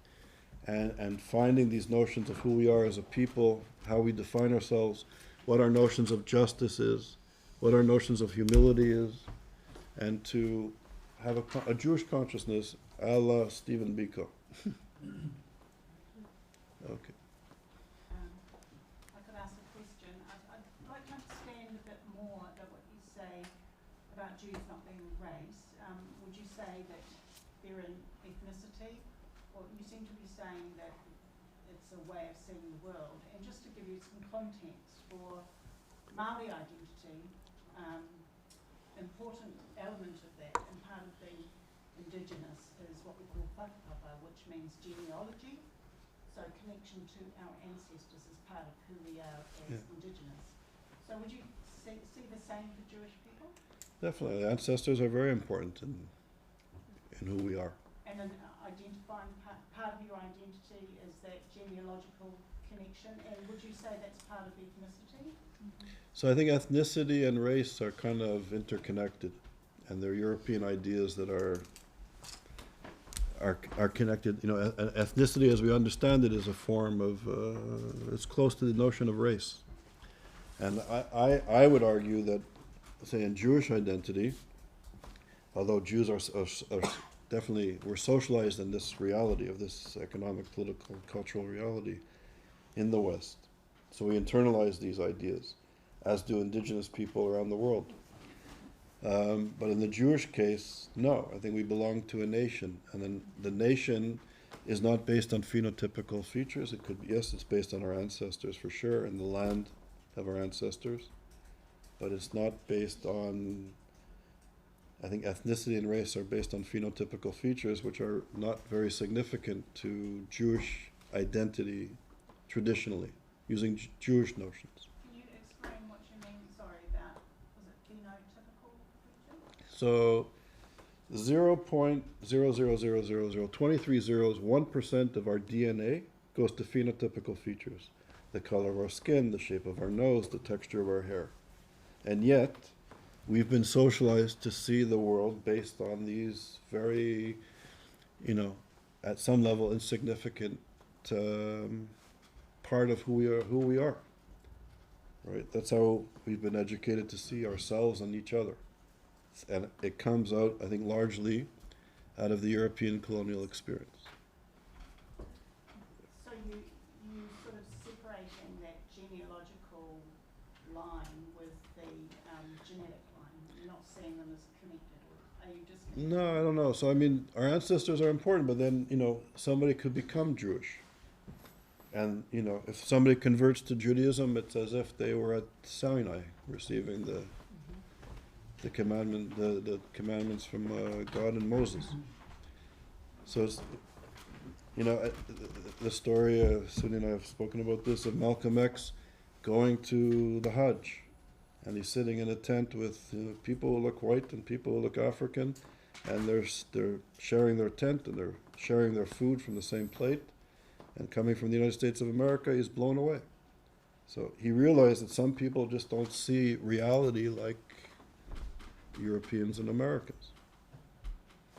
and finding these notions of who we are as a people, how we define ourselves, what our notions of justice is, what our notions of humility is, and to have a Jewish consciousness a la Stephen Biko. Okay. I could ask a question. I'd like to understand a bit more about what you say about Jews not being race. Would you say that they're an ethnicity? Or you seem to be saying that it's a way of seeing the world. And just to give you some context for Māori identity, important element of that and part of being Indigenous is what we call whakapapa, which means genealogy. So connection to our ancestors is part of who we are as Indigenous. So would you see the same for Jewish people? Definitely. Ancestors are very important in who we are. And then identifying part of your identity is that genealogical connection, and would you say that's part of ethnicity? So I think ethnicity and race are kind of interconnected, and they're European ideas that are connected. You know, ethnicity, as we understand it, is a form of it's close to the notion of race. And I would argue that, say, in Jewish identity, although Jews are definitely, we're socialized in this reality of this economic, political, cultural reality in the West. So we internalize these ideas, as do indigenous people around the world. But in the Jewish case, no, I think we belong to a nation. And then the nation is not based on phenotypical features. It could be, yes, it's based on our ancestors for sure, and the land of our ancestors. But it's not based on, I think ethnicity and race are based on phenotypical features, which are not very significant to Jewish identity traditionally, using Jewish notions. Can you explain what you mean, sorry, about, was it phenotypical feature? So 0.0000023 zeros, 1% of our DNA goes to phenotypical features. The color of our skin, the shape of our nose, the texture of our hair. And yet, we've been socialized to see the world based on these very, at some level insignificant part of who we are. Right? That's how we've been educated to see ourselves and each other. And it comes out, I think, largely out of the European colonial experience. So you sort of separating that genealogical line with the genetic line. You're not seeing them as connected, or are you just connected? No, I don't know. So, I mean, our ancestors are important, but then, somebody could become Jewish. And, if somebody converts to Judaism, it's as if they were at Sinai receiving the commandments from God and Moses. So it's, the story, Suni and I have spoken about this, of Malcolm X going to the Hajj, and he's sitting in a tent with people who look white and people who look African, and they're sharing their tent and they're sharing their food from the same plate. And coming from the United States of America, he's blown away. So he realized that some people just don't see reality like Europeans and Americans.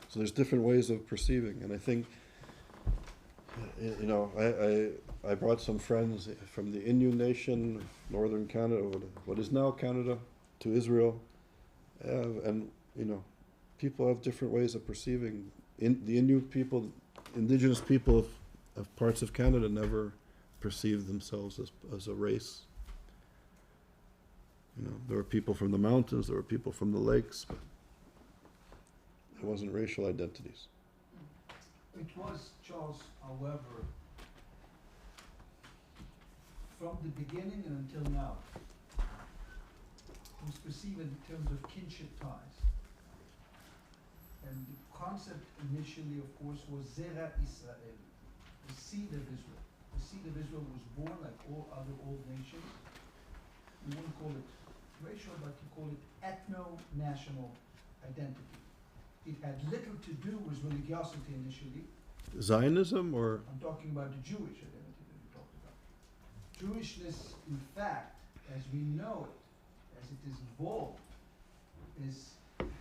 So there's different ways of perceiving, and I think, I brought some friends from the Innu Nation, northern Canada, what is now Canada, to Israel, and people have different ways of perceiving. The Innu people, indigenous people of parts of Canada, never perceived themselves as a race. There were people from the mountains, there were people from the lakes, but it wasn't racial identities. It was, Charles, however, from the beginning and until now, it was perceived in terms of kinship ties. And the concept initially, of course, was Zera Israel, the seed of Israel. the seed of Israel was born like all other old nations. You wouldn't call it racial, but you call it ethno-national identity. It had little to do with religiosity initially. Zionism or I'm talking about the Jewish identity that you talked about. Jewishness, in fact, as we know it, as it is evolved,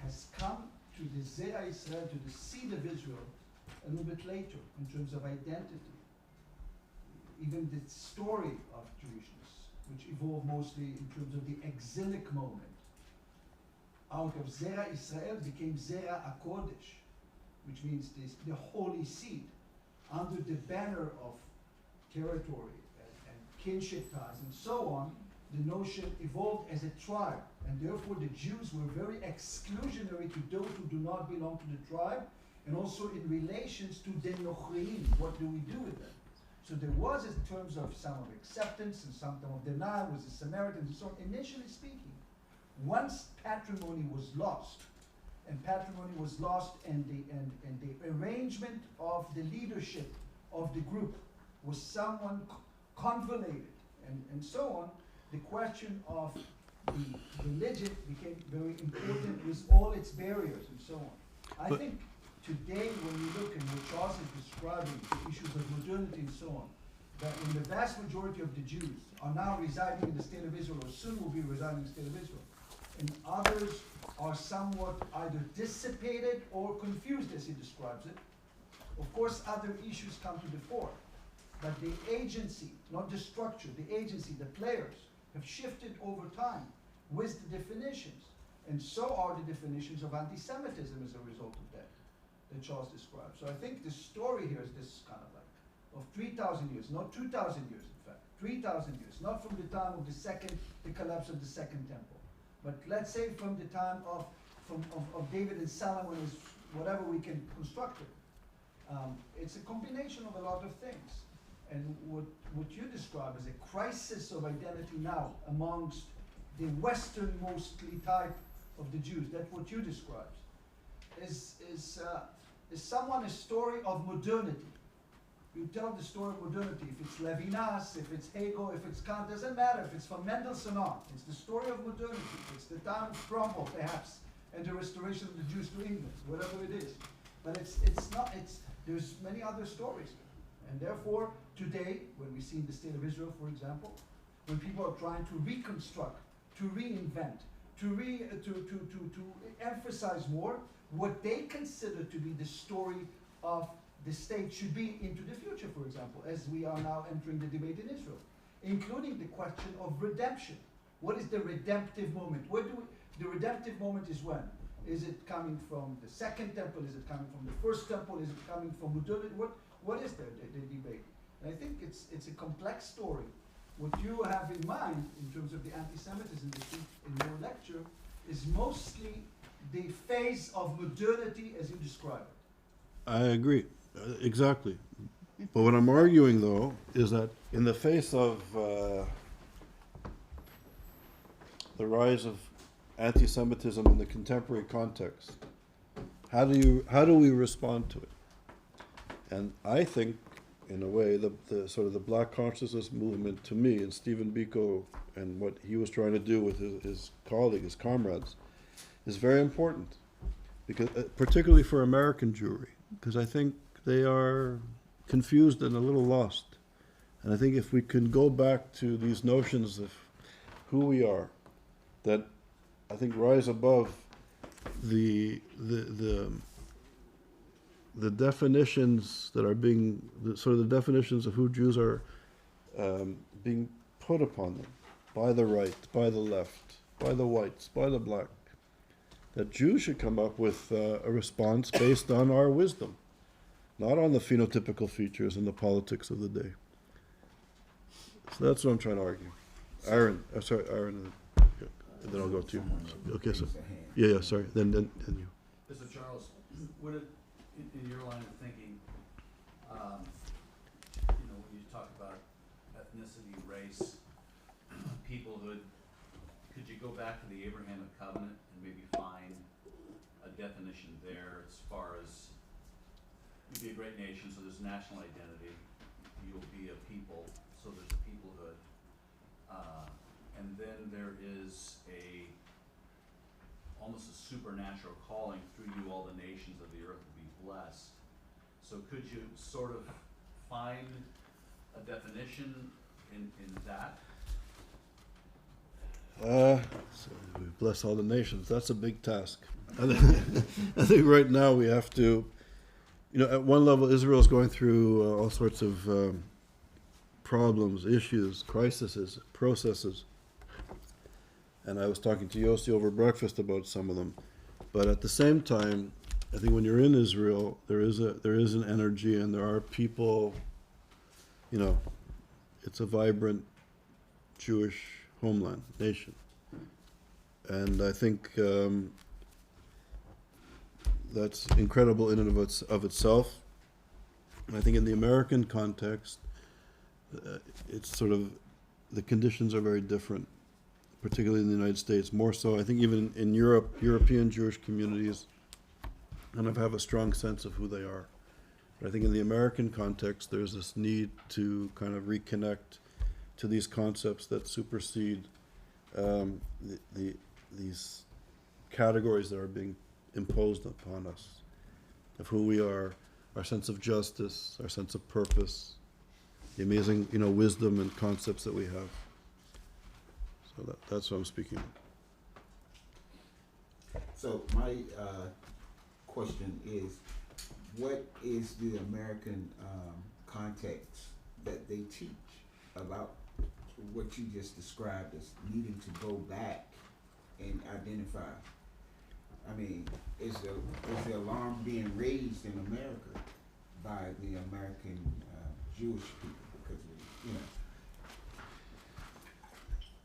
has come to the Zera Israel, to the seed of Israel, a little bit later in terms of identity. Even the story of Jewishness, which evolved mostly in terms of the exilic moment, out of Zera Israel became Zera HaKodesh, which means the holy seed, under the banner of territory and kinship ties and so on. The notion evolved as a tribe, and therefore the Jews were very exclusionary to those who do not belong to the tribe, and also in relations to the Nochreim. What do we do with them? So there was, in terms of some of acceptance and some of denial, with the Samaritans and so on. Initially speaking, once patrimony was lost, and the arrangement of the leadership of the group was someone convoluted and so on, the question of the religion became very important with all its barriers and so on. I think today when you look, and what Charles is describing, the issues of modernity and so on, that when the vast majority of the Jews are now residing in the state of Israel, or soon will be residing in the state of Israel, and others are somewhat either dissipated or confused, as he describes it, of course other issues come to the fore. But the agency, not the structure, the agency, the players, have shifted over time with the definitions. And so are the definitions of anti-Semitism as a result of that Charles described. So I think the story here is this kind of like, of 3,000 years, not 2,000 years in fact, 3,000 years, not from the time of the collapse of the Second Temple, but let's say from the time of David and Solomon, is whatever we can construct it. It's a combination of a lot of things. And what you describe as a crisis of identity now amongst the Western mostly type of the Jews, that's what you describe, is someone a story of modernity. You tell the story of modernity, if it's Levinas, if it's Hegel, if it's Kant, doesn't matter, if it's from Mendelssohn on. It's the story of modernity. It's the time of Cromwell, perhaps, and the restoration of the Jews to England, whatever it is. But there's many other stories. And therefore, today, when we see in the state of Israel, for example, when people are trying to reconstruct, to reinvent, to emphasize more what they consider to be the story of the state should be into the future, for example, as we are now entering the debate in Israel, including the question of redemption. What is the redemptive moment? The redemptive moment is when? Is it coming from the Second Temple? Is it coming from the First Temple? Is it coming from modernity? What is the debate? And I think it's a complex story. What you have in mind in terms of the anti-Semitism in your lecture is mostly the phase of modernity as you describe it. I agree, exactly. But what I'm arguing, though, is that in the face of the rise of anti-Semitism in the contemporary context, how do we respond to it? And I think, in a way, the sort of the Black consciousness movement, to me, and Stephen Biko and what he was trying to do with his colleague, his comrades, is very important, because particularly for American Jewry, because I think they are confused and a little lost. And I think if we can go back to these notions of who we are, that I think rise above the definitions that are being, sort of the definitions of who Jews are being put upon them by the right, by the left, by the whites, by the black, that Jews should come up with a response based on our wisdom, not on the phenotypical features and the politics of the day. So that's what I'm trying to argue. Aaron, Aaron, and then I'll go to you. Okay, so, yeah, sorry, then you. Mr. Charles, would it, in your line of thinking, when you talk about ethnicity, race, peoplehood, could you go back to the Abrahamic covenant and maybe find a definition there as far as you'd be a great nation, so there's national identity, you will be a people, so there's a peoplehood. And then there is almost a supernatural calling, through you all the nations of the earth will be blessed. So could you sort of find a definition in that? So we bless all the nations. That's a big task. I think right now we have to, at one level, Israel is going through all sorts of problems, issues, crises, processes. And I was talking to Yossi over breakfast about some of them. But at the same time, I think when you're in Israel, there is an energy, and there are people, it's a vibrant Jewish homeland, nation. And I think that's incredible in and of itself. And I think in the American context, it's sort of, the conditions are very different, particularly in the United States, more so. I think even in Europe, European Jewish communities kind of have a strong sense of who they are. But I think in the American context, there's this need to kind of reconnect to these concepts that supersede these categories that are being imposed upon us, of who we are, our sense of justice, our sense of purpose, the amazing, wisdom and concepts that we have. So that's what I'm speaking of. So my question is, what is the American context that they teach about what you just described as needing to go back and identify? I mean, is the alarm being raised in America by the American Jewish people? Because,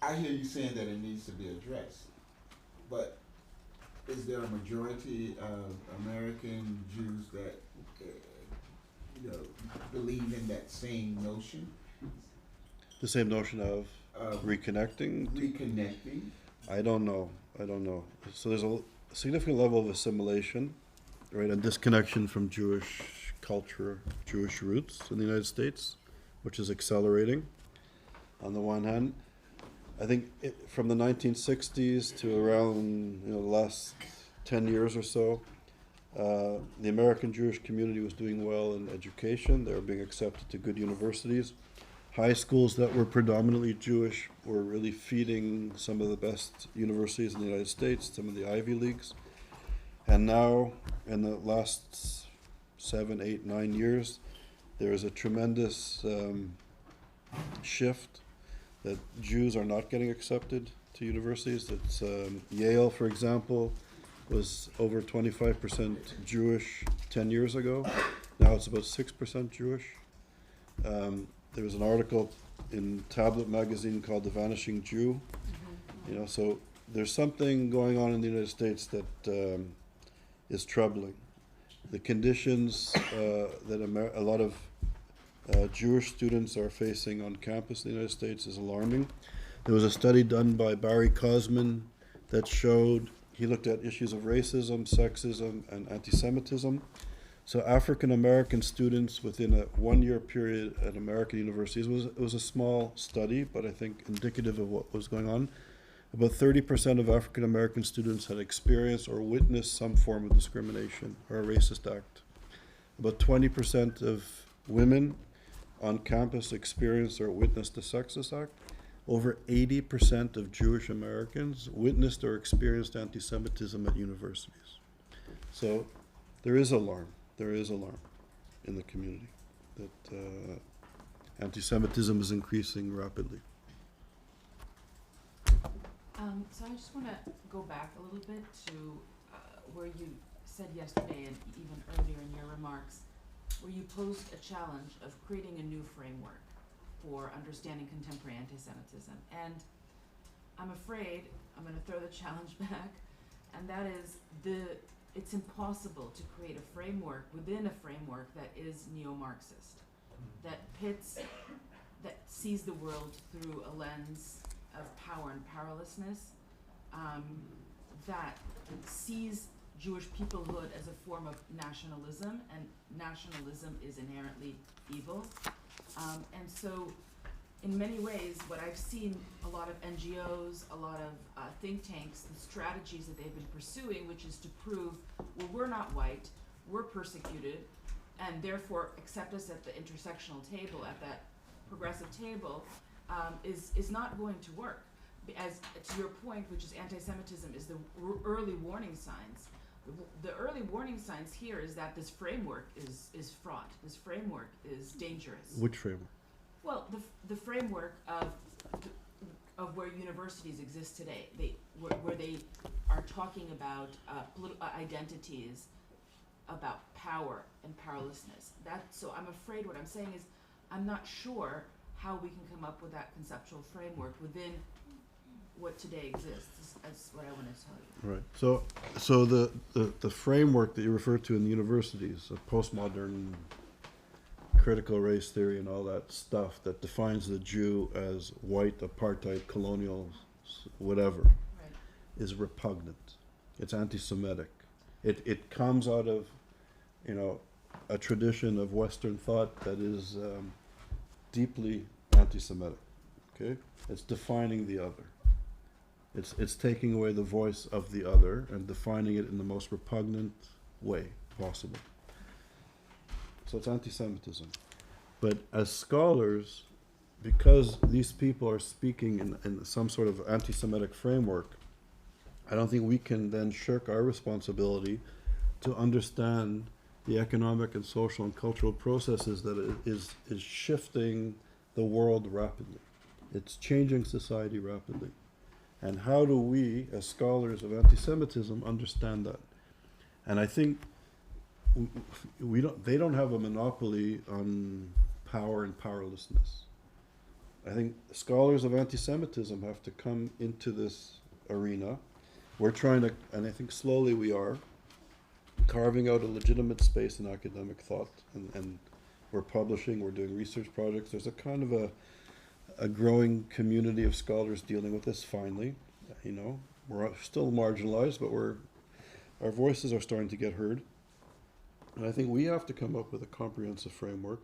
I hear you saying that it needs to be addressed, but is there a majority of American Jews that, believe in that same notion? The same notion of reconnecting? Reconnecting? I don't know. So there's a significant level of assimilation, right, and disconnection from Jewish culture, Jewish roots in the United States, which is accelerating on the one hand. I think from the 1960s to around the last 10 years or so, the American Jewish community was doing well in education. They were being accepted to good universities. High schools that were predominantly Jewish were really feeding some of the best universities in the United States, some of the Ivy Leagues. And now, in the last 7, 8, 9 years, there is a tremendous shift that Jews are not getting accepted to universities. It's Yale, for example, was over 25% Jewish 10 years ago. Now it's about 6% Jewish. There was an article in Tablet magazine called The Vanishing Jew. So there's something going on in the United States that is troubling. The conditions that a lot of Jewish students are facing on campus in the United States is alarming. There was a study done by Barry Kosman that showed, he looked at issues of racism, sexism, and antisemitism. So African American students within a 1-year period at American universities, it was a small study, but I think indicative of what was going on. About 30% of African American students had experienced or witnessed some form of discrimination or a racist act. About 20% of women on campus experienced or witnessed a sexist act. Over 80% of Jewish Americans witnessed or experienced anti-Semitism at universities. So there is alarm in the community that anti-Semitism is increasing rapidly. So I just want to go back a little bit to where you said yesterday and even earlier in your remarks, where you posed a challenge of creating a new framework for understanding contemporary anti-Semitism. And I'm afraid I'm going to throw the challenge back, and that is it's impossible to create a framework within a framework that is neo-Marxist, that sees the world through a lens of power and powerlessness, that sees Jewish peoplehood as a form of nationalism, and nationalism is inherently evil, And so, in many ways, what I've seen a lot of NGOs, a lot of think tanks, the strategies that they've been pursuing, which is to prove, well, we're not white, we're persecuted, and therefore accept us at the intersectional table, at that progressive table, is not going to work. As to your point, which is anti-Semitism, is the early warning signs. The early warning signs here is that this framework is fraught. This framework is dangerous. Which framework? Well, the framework of where universities exist today, where they are talking about political identities, about power and powerlessness. So I'm afraid what I'm saying is I'm not sure how we can come up with that conceptual framework within what today exists. That's what I want to tell you. Right. So the framework that you refer to in the universities, of postmodern critical race theory and all that stuff that defines the Jew as white, apartheid, colonial, whatever, Right. is repugnant. It's anti-Semitic. It comes out of, a tradition of Western thought that is deeply anti-Semitic. Okay, it's defining the other. It's taking away the voice of the other and defining it in the most repugnant way possible. So it's anti-Semitism. But as scholars, because these people are speaking in some sort of anti-Semitic framework, I don't think we can then shirk our responsibility to understand the economic and social and cultural processes that is shifting the world rapidly. It's changing society rapidly. And how do we, as scholars of anti-Semitism, understand that? And I think they don't have a monopoly on power and powerlessness. I think scholars of anti-Semitism have to come into this arena. We're trying to, and I think slowly we are, carving out a legitimate space in academic thought, and we're publishing, we're doing research projects. There's a kind of a growing community of scholars dealing with this finally. We're still marginalized, but our voices are starting to get heard. And I think we have to come up with a comprehensive framework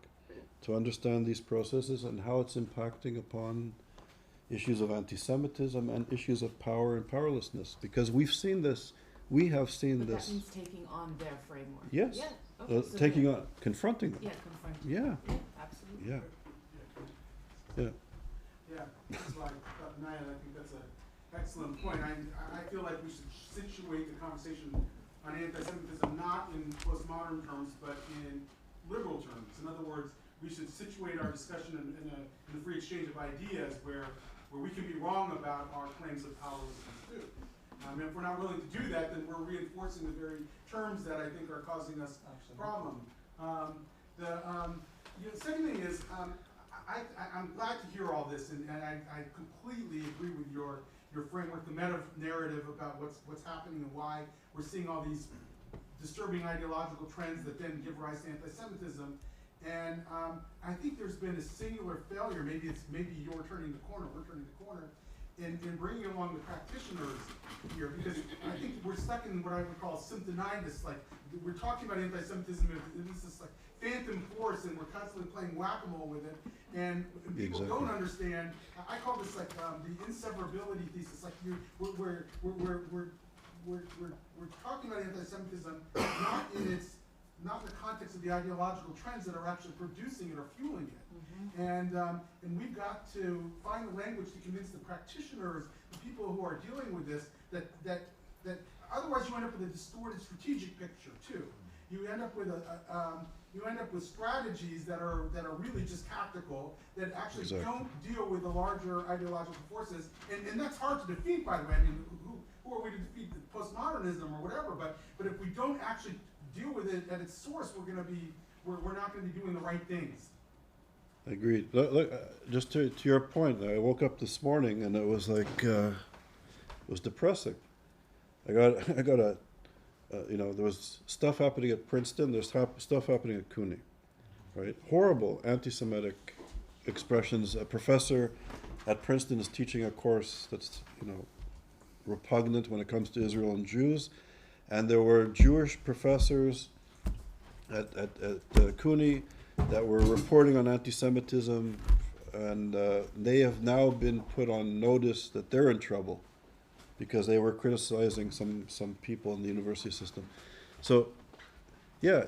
to understand these processes and how it's impacting upon issues of anti-Semitism and issues of power and powerlessness. Because we have seen But this. that means taking on their framework. Yes. Yeah. Okay, so Taking on, confronting them. Yeah, confronting. Yeah. Yeah, absolutely. Yeah. Yeah. Yeah, it's like Naya, I think that's an excellent point. I feel like we should situate the conversation on anti-Semitism not in postmodern terms, but in liberal terms. In other words, we should situate our discussion in a free exchange of ideas where we can be wrong about our claims of powerlessness too. If we're not willing to do that, then we're reinforcing the very terms that I think are causing us a problem. The second thing is, I'm glad to hear all this, and I completely agree with your framework, the meta-narrative about what's happening and why we're seeing all these disturbing ideological trends that then give rise to anti-Semitism. And I think there's been a singular failure. Maybe you're turning the corner, we're turning the corner, in bringing along the practitioners here, because I think we're stuck in what I would call symptomitis. Like, we're talking about anti-Semitism, and it's this like phantom force, and we're constantly playing whack-a-mole with it. And people don't understand. I call this like the inseverability thesis. Like we're talking about anti-Semitism not in the context of the ideological trends that are actually producing it or fueling it. Mm-hmm. And we've got to find the language to convince the practitioners, the people who are dealing with this, that otherwise you end up with a distorted strategic picture too. You end up with strategies that are really just tactical, that actually don't deal with the larger ideological forces, and that's hard to defeat, by the way. I mean, who are we to defeat postmodernism or whatever? But if we don't actually deal with it at its source, we're not going to be doing the right things. Agreed. Look, just to your point, I woke up this morning and it was like it was depressing. I got a there was stuff happening at Princeton. There's stuff happening at CUNY, right? Horrible anti-Semitic expressions. A professor at Princeton is teaching a course that's repugnant when it comes to Israel and Jews, and there were Jewish professors at CUNY that were reporting on anti-Semitism, and they have now been put on notice that they're in trouble because they were criticizing some people in the university system. So, yeah,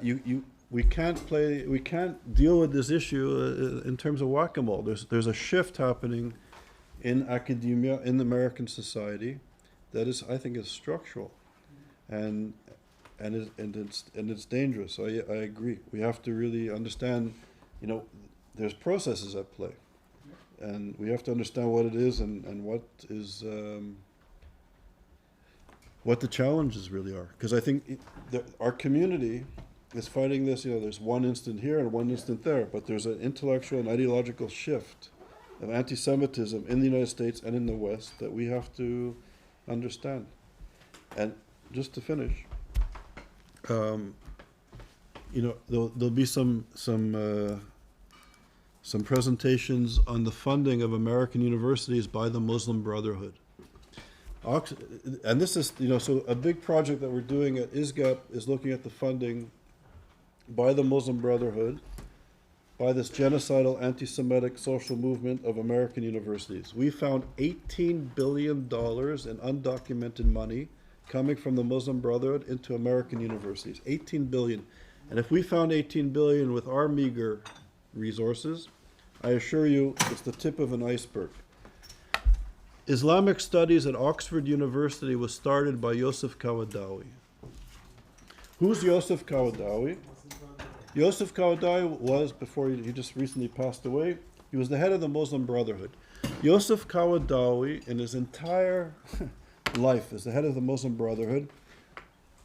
we can't deal with this issue in terms of whack-a-mole. There's a shift happening in academia, in American society, that is, I think, is structural, and it's dangerous. I agree. We have to really understand, there's processes at play, and we have to understand what it is and what is what the challenges really are. Because I think our community is fighting this. There's one instant here and one instant there, but there's an intellectual and ideological shift of anti-Semitism in the United States and in the West that we have to understand. And just to finish, there'll be some presentations on the funding of American universities by the Muslim Brotherhood. And this is, so a big project that we're doing at ISGAP is looking at the funding by the Muslim Brotherhood, by this genocidal anti-Semitic social movement of American universities. We found $18 billion in undocumented money coming from the Muslim Brotherhood into American universities. 18 billion. And if we found 18 billion with our meager resources, I assure you it's the tip of an iceberg. Islamic studies at Oxford University was started by Yosef Kawadawi. Who's Yosef Kawadawi? Yosef Kawadawi was, before he just recently passed away, he was the head of the Muslim Brotherhood. Yosef Kawadawi, in his entire life as the head of the Muslim Brotherhood,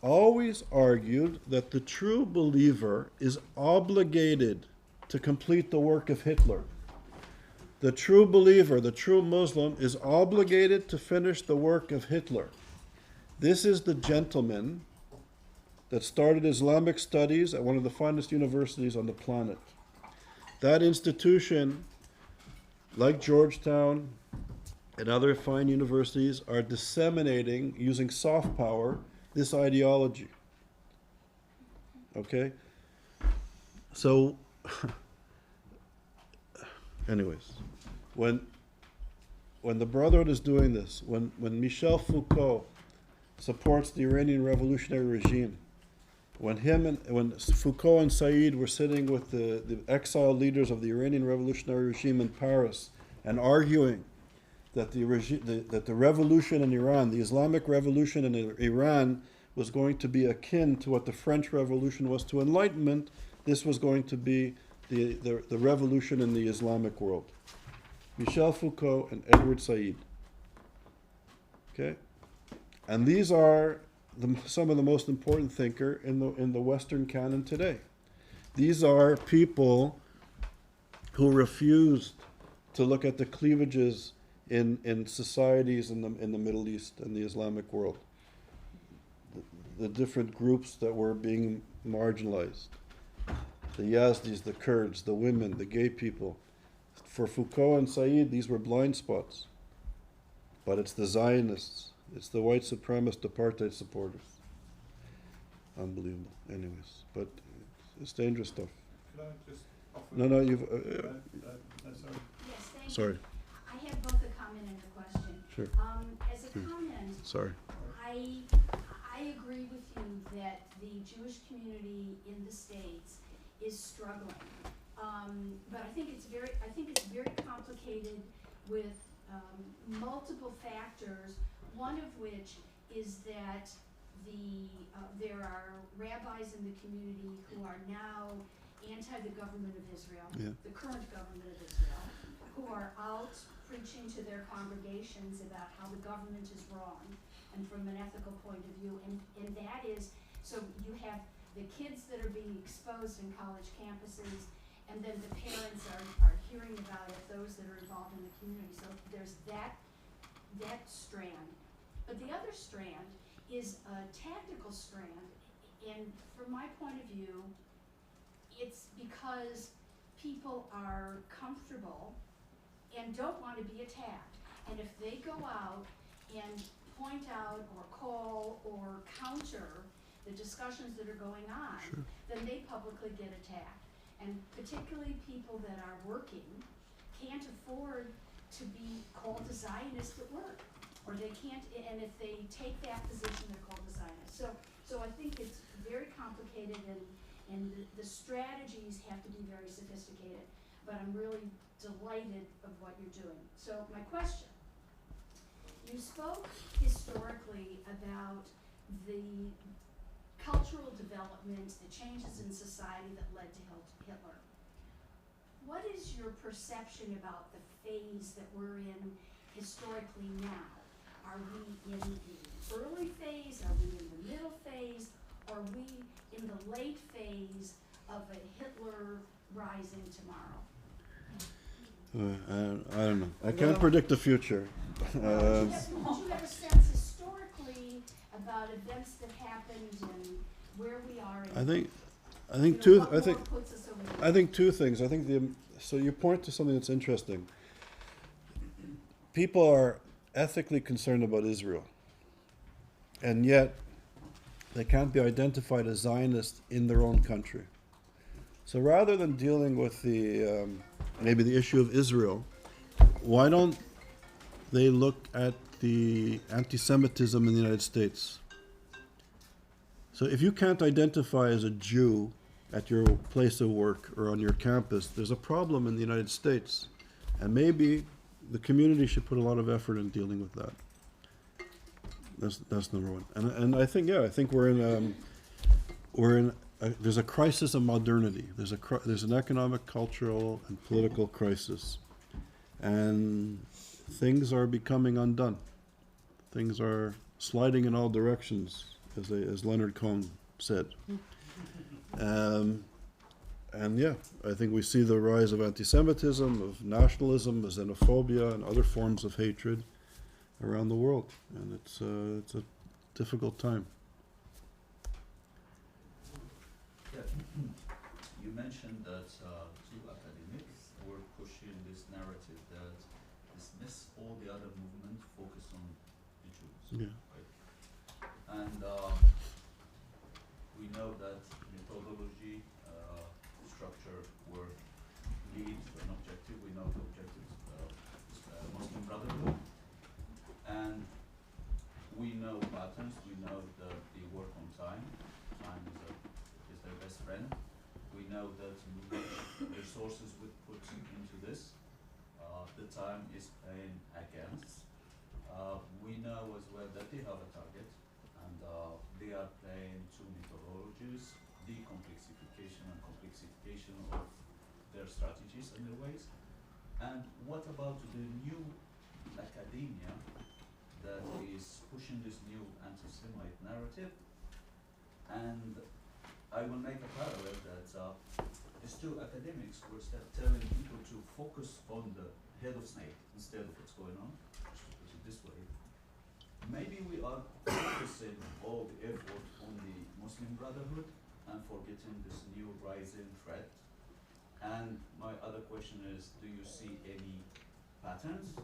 always argued that the true believer is obligated to complete the work of Hitler. The true believer, the true Muslim, is obligated to finish the work of Hitler. This is the gentleman that started Islamic studies at one of the finest universities on the planet. That institution, like Georgetown and other fine universities, are disseminating, using soft power, this ideology. Okay? So, anyways, when the Brotherhood is doing this, when Michel Foucault supports the Iranian revolutionary regime, when Foucault and Said were sitting with the exiled leaders of the Iranian revolutionary regime in Paris and arguing that the revolution in Iran, the Islamic revolution in Iran, was going to be akin to what the French Revolution was to Enlightenment, this was going to be the revolution in the Islamic world. Michel Foucault and Edward Said. Okay? And these are some of the most important thinkers in the Western canon today. These are people who refused to look at the cleavages in societies in the Middle East and the Islamic world. The different groups that were being marginalized. The Yazdis, the Kurds, the women, the gay people. For Foucault and Said, these were blind spots. But it's the Zionists, it's the white supremacist apartheid supporters. Unbelievable. Anyways, but it's dangerous stuff. Could I just offer? No, you've. Sorry. Yes, thank you. Sorry. I have both a comment and a question. Sure. As a comment, Sorry. I agree with you that the Jewish community in the States is struggling. But I think it's very complicated with multiple factors, one of which is that there are rabbis in the community who are now anti the government of Israel, the current government of Israel, who are out preaching to their congregations about how the government is wrong and from an ethical point of view. And that is, so you have the kids that are being exposed in college campuses, and then the parents are hearing about it, those that are involved in the community. So there's that strand. But the other strand is a tactical strand, and from my point of view, it's because people are comfortable and don't want to be attacked. And if they go out and point out or call or counter the discussions that are going on, then they publicly get attacked. And particularly people that are working can't afford to be called a Zionist at work. Or they can't, and if they take that position, they're called a Zionist. So I think it's very complicated, and the strategies have to be very sophisticated. But I'm really delighted of what you're doing. So my question, you spoke historically about the cultural development, the changes in society that led to Hitler. What is your perception about the phase that we're in historically now? Are we in the early phase? Are we in the middle phase? Are we in the late phase of a Hitler rising tomorrow? I don't know. I can't predict the future. Would you have a sense historically about events that happened and where we are in, I think you know, two. what I think more puts us over the I think two things. I think so you point to something that's interesting. People are ethically concerned about Israel, and yet they can't be identified as Zionists in their own country. So rather than dealing with the maybe the issue of Israel, why don't they look at the anti-Semitism in the United States? So if you can't identify as a Jew at your place of work or on your campus, there's a problem in the United States. And maybe the community should put a lot of effort in dealing with that. That's number one. And I think, yeah, I think there's a crisis of modernity. There's an economic, cultural, and political crisis. And things are becoming undone. Things are sliding in all directions, as Leonard Cohen said. And yeah, I think we see the rise of anti-Semitism, of nationalism, of xenophobia, and other forms of hatred around the world. And it's a difficult time. Yeah, you mentioned that two academics were pushing this narrative that dismiss all the other movements, focus on the Jews. Yeah. Right? And we know that methodology, structure were lead to an objective. We know the objective is Muslim Brotherhood. And we know patterns, we know that they work on time. Time is their best friend. We know that resources would put into this. The time is playing against. We know as well that they have a target, and they are playing two methodologies, decomplexification and complexification of their strategies and their ways. And what about the new academia that is pushing this new anti-Semite narrative? And I will make a parallel that these two academics were telling people to focus on the head of snake instead of what's going on, just to put it this way. Maybe we are focusing all the effort on the Muslim Brotherhood and forgetting this new rising threat. And my other question is, do you see any patterns,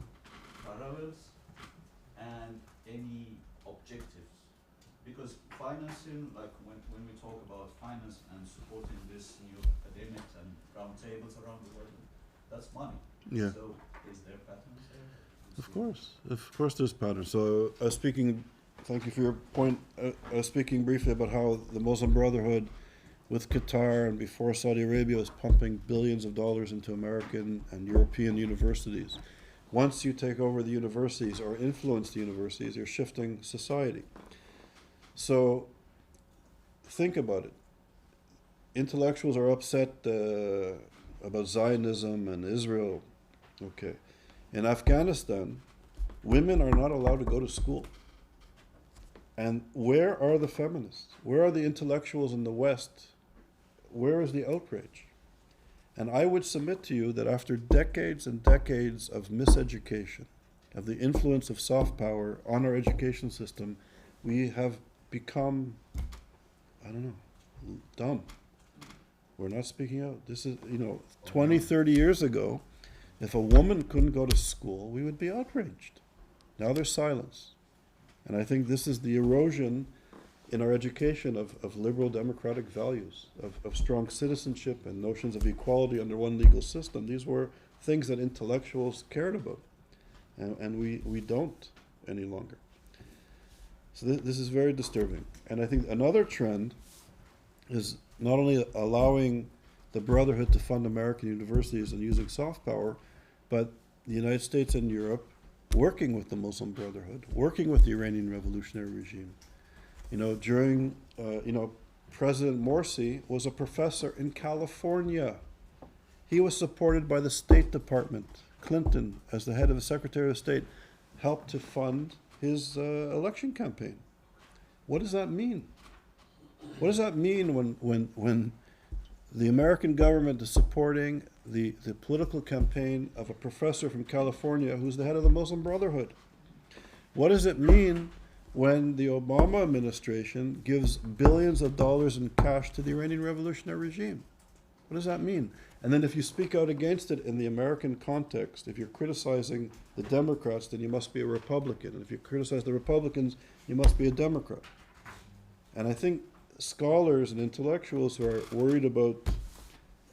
parallels, and any objectives? Because financing, like when we talk about finance and supporting this new academics and round tables around the world, that's money. Yeah. So is there patterns there? Of course there's patterns. So thank you for your point, speaking briefly about how the Muslim Brotherhood with Qatar and before Saudi Arabia was pumping billions of dollars into American and European universities. Once you take over the universities or influence the universities, you're shifting society. So think about it. Intellectuals are upset about Zionism and Israel. Okay. In Afghanistan, women are not allowed to go to school. And where are the feminists? Where are the intellectuals in the West? Where is the outrage? And I would submit to you that after decades and decades of miseducation, of the influence of soft power on our education system, we have become, dumb. We're not speaking out. This is, 20, 30 years ago, if a woman couldn't go to school, we would be outraged. Now there's silence. And I think this is the erosion in our education of liberal democratic values, of strong citizenship and notions of equality under one legal system. These were things that intellectuals cared about, and we don't any longer. So this is very disturbing. And I think another trend is not only allowing the Brotherhood to fund American universities and using soft power, but the United States and Europe working with the Muslim Brotherhood, working with the Iranian revolutionary regime. During, President Morsi was a professor in California. He was supported by the State Department. Clinton, as the head of the Secretary of State, helped to fund his election campaign. What does that mean? What does that mean when the American government is supporting the political campaign of a professor from California who's the head of the Muslim Brotherhood? What does it mean when the Obama administration gives billions of dollars in cash to the Iranian revolutionary regime? What does that mean? And then if you speak out against it in the American context, if you're criticizing the Democrats, then you must be a Republican. And if you criticize the Republicans, you must be a Democrat. And I think scholars and intellectuals who are worried about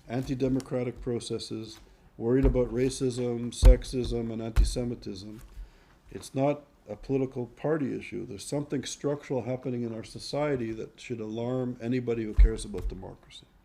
anti-democratic processes, worried about racism, sexism, and anti-Semitism, it's not a political party issue. There's something structural happening in our society that should alarm anybody who cares about democracy.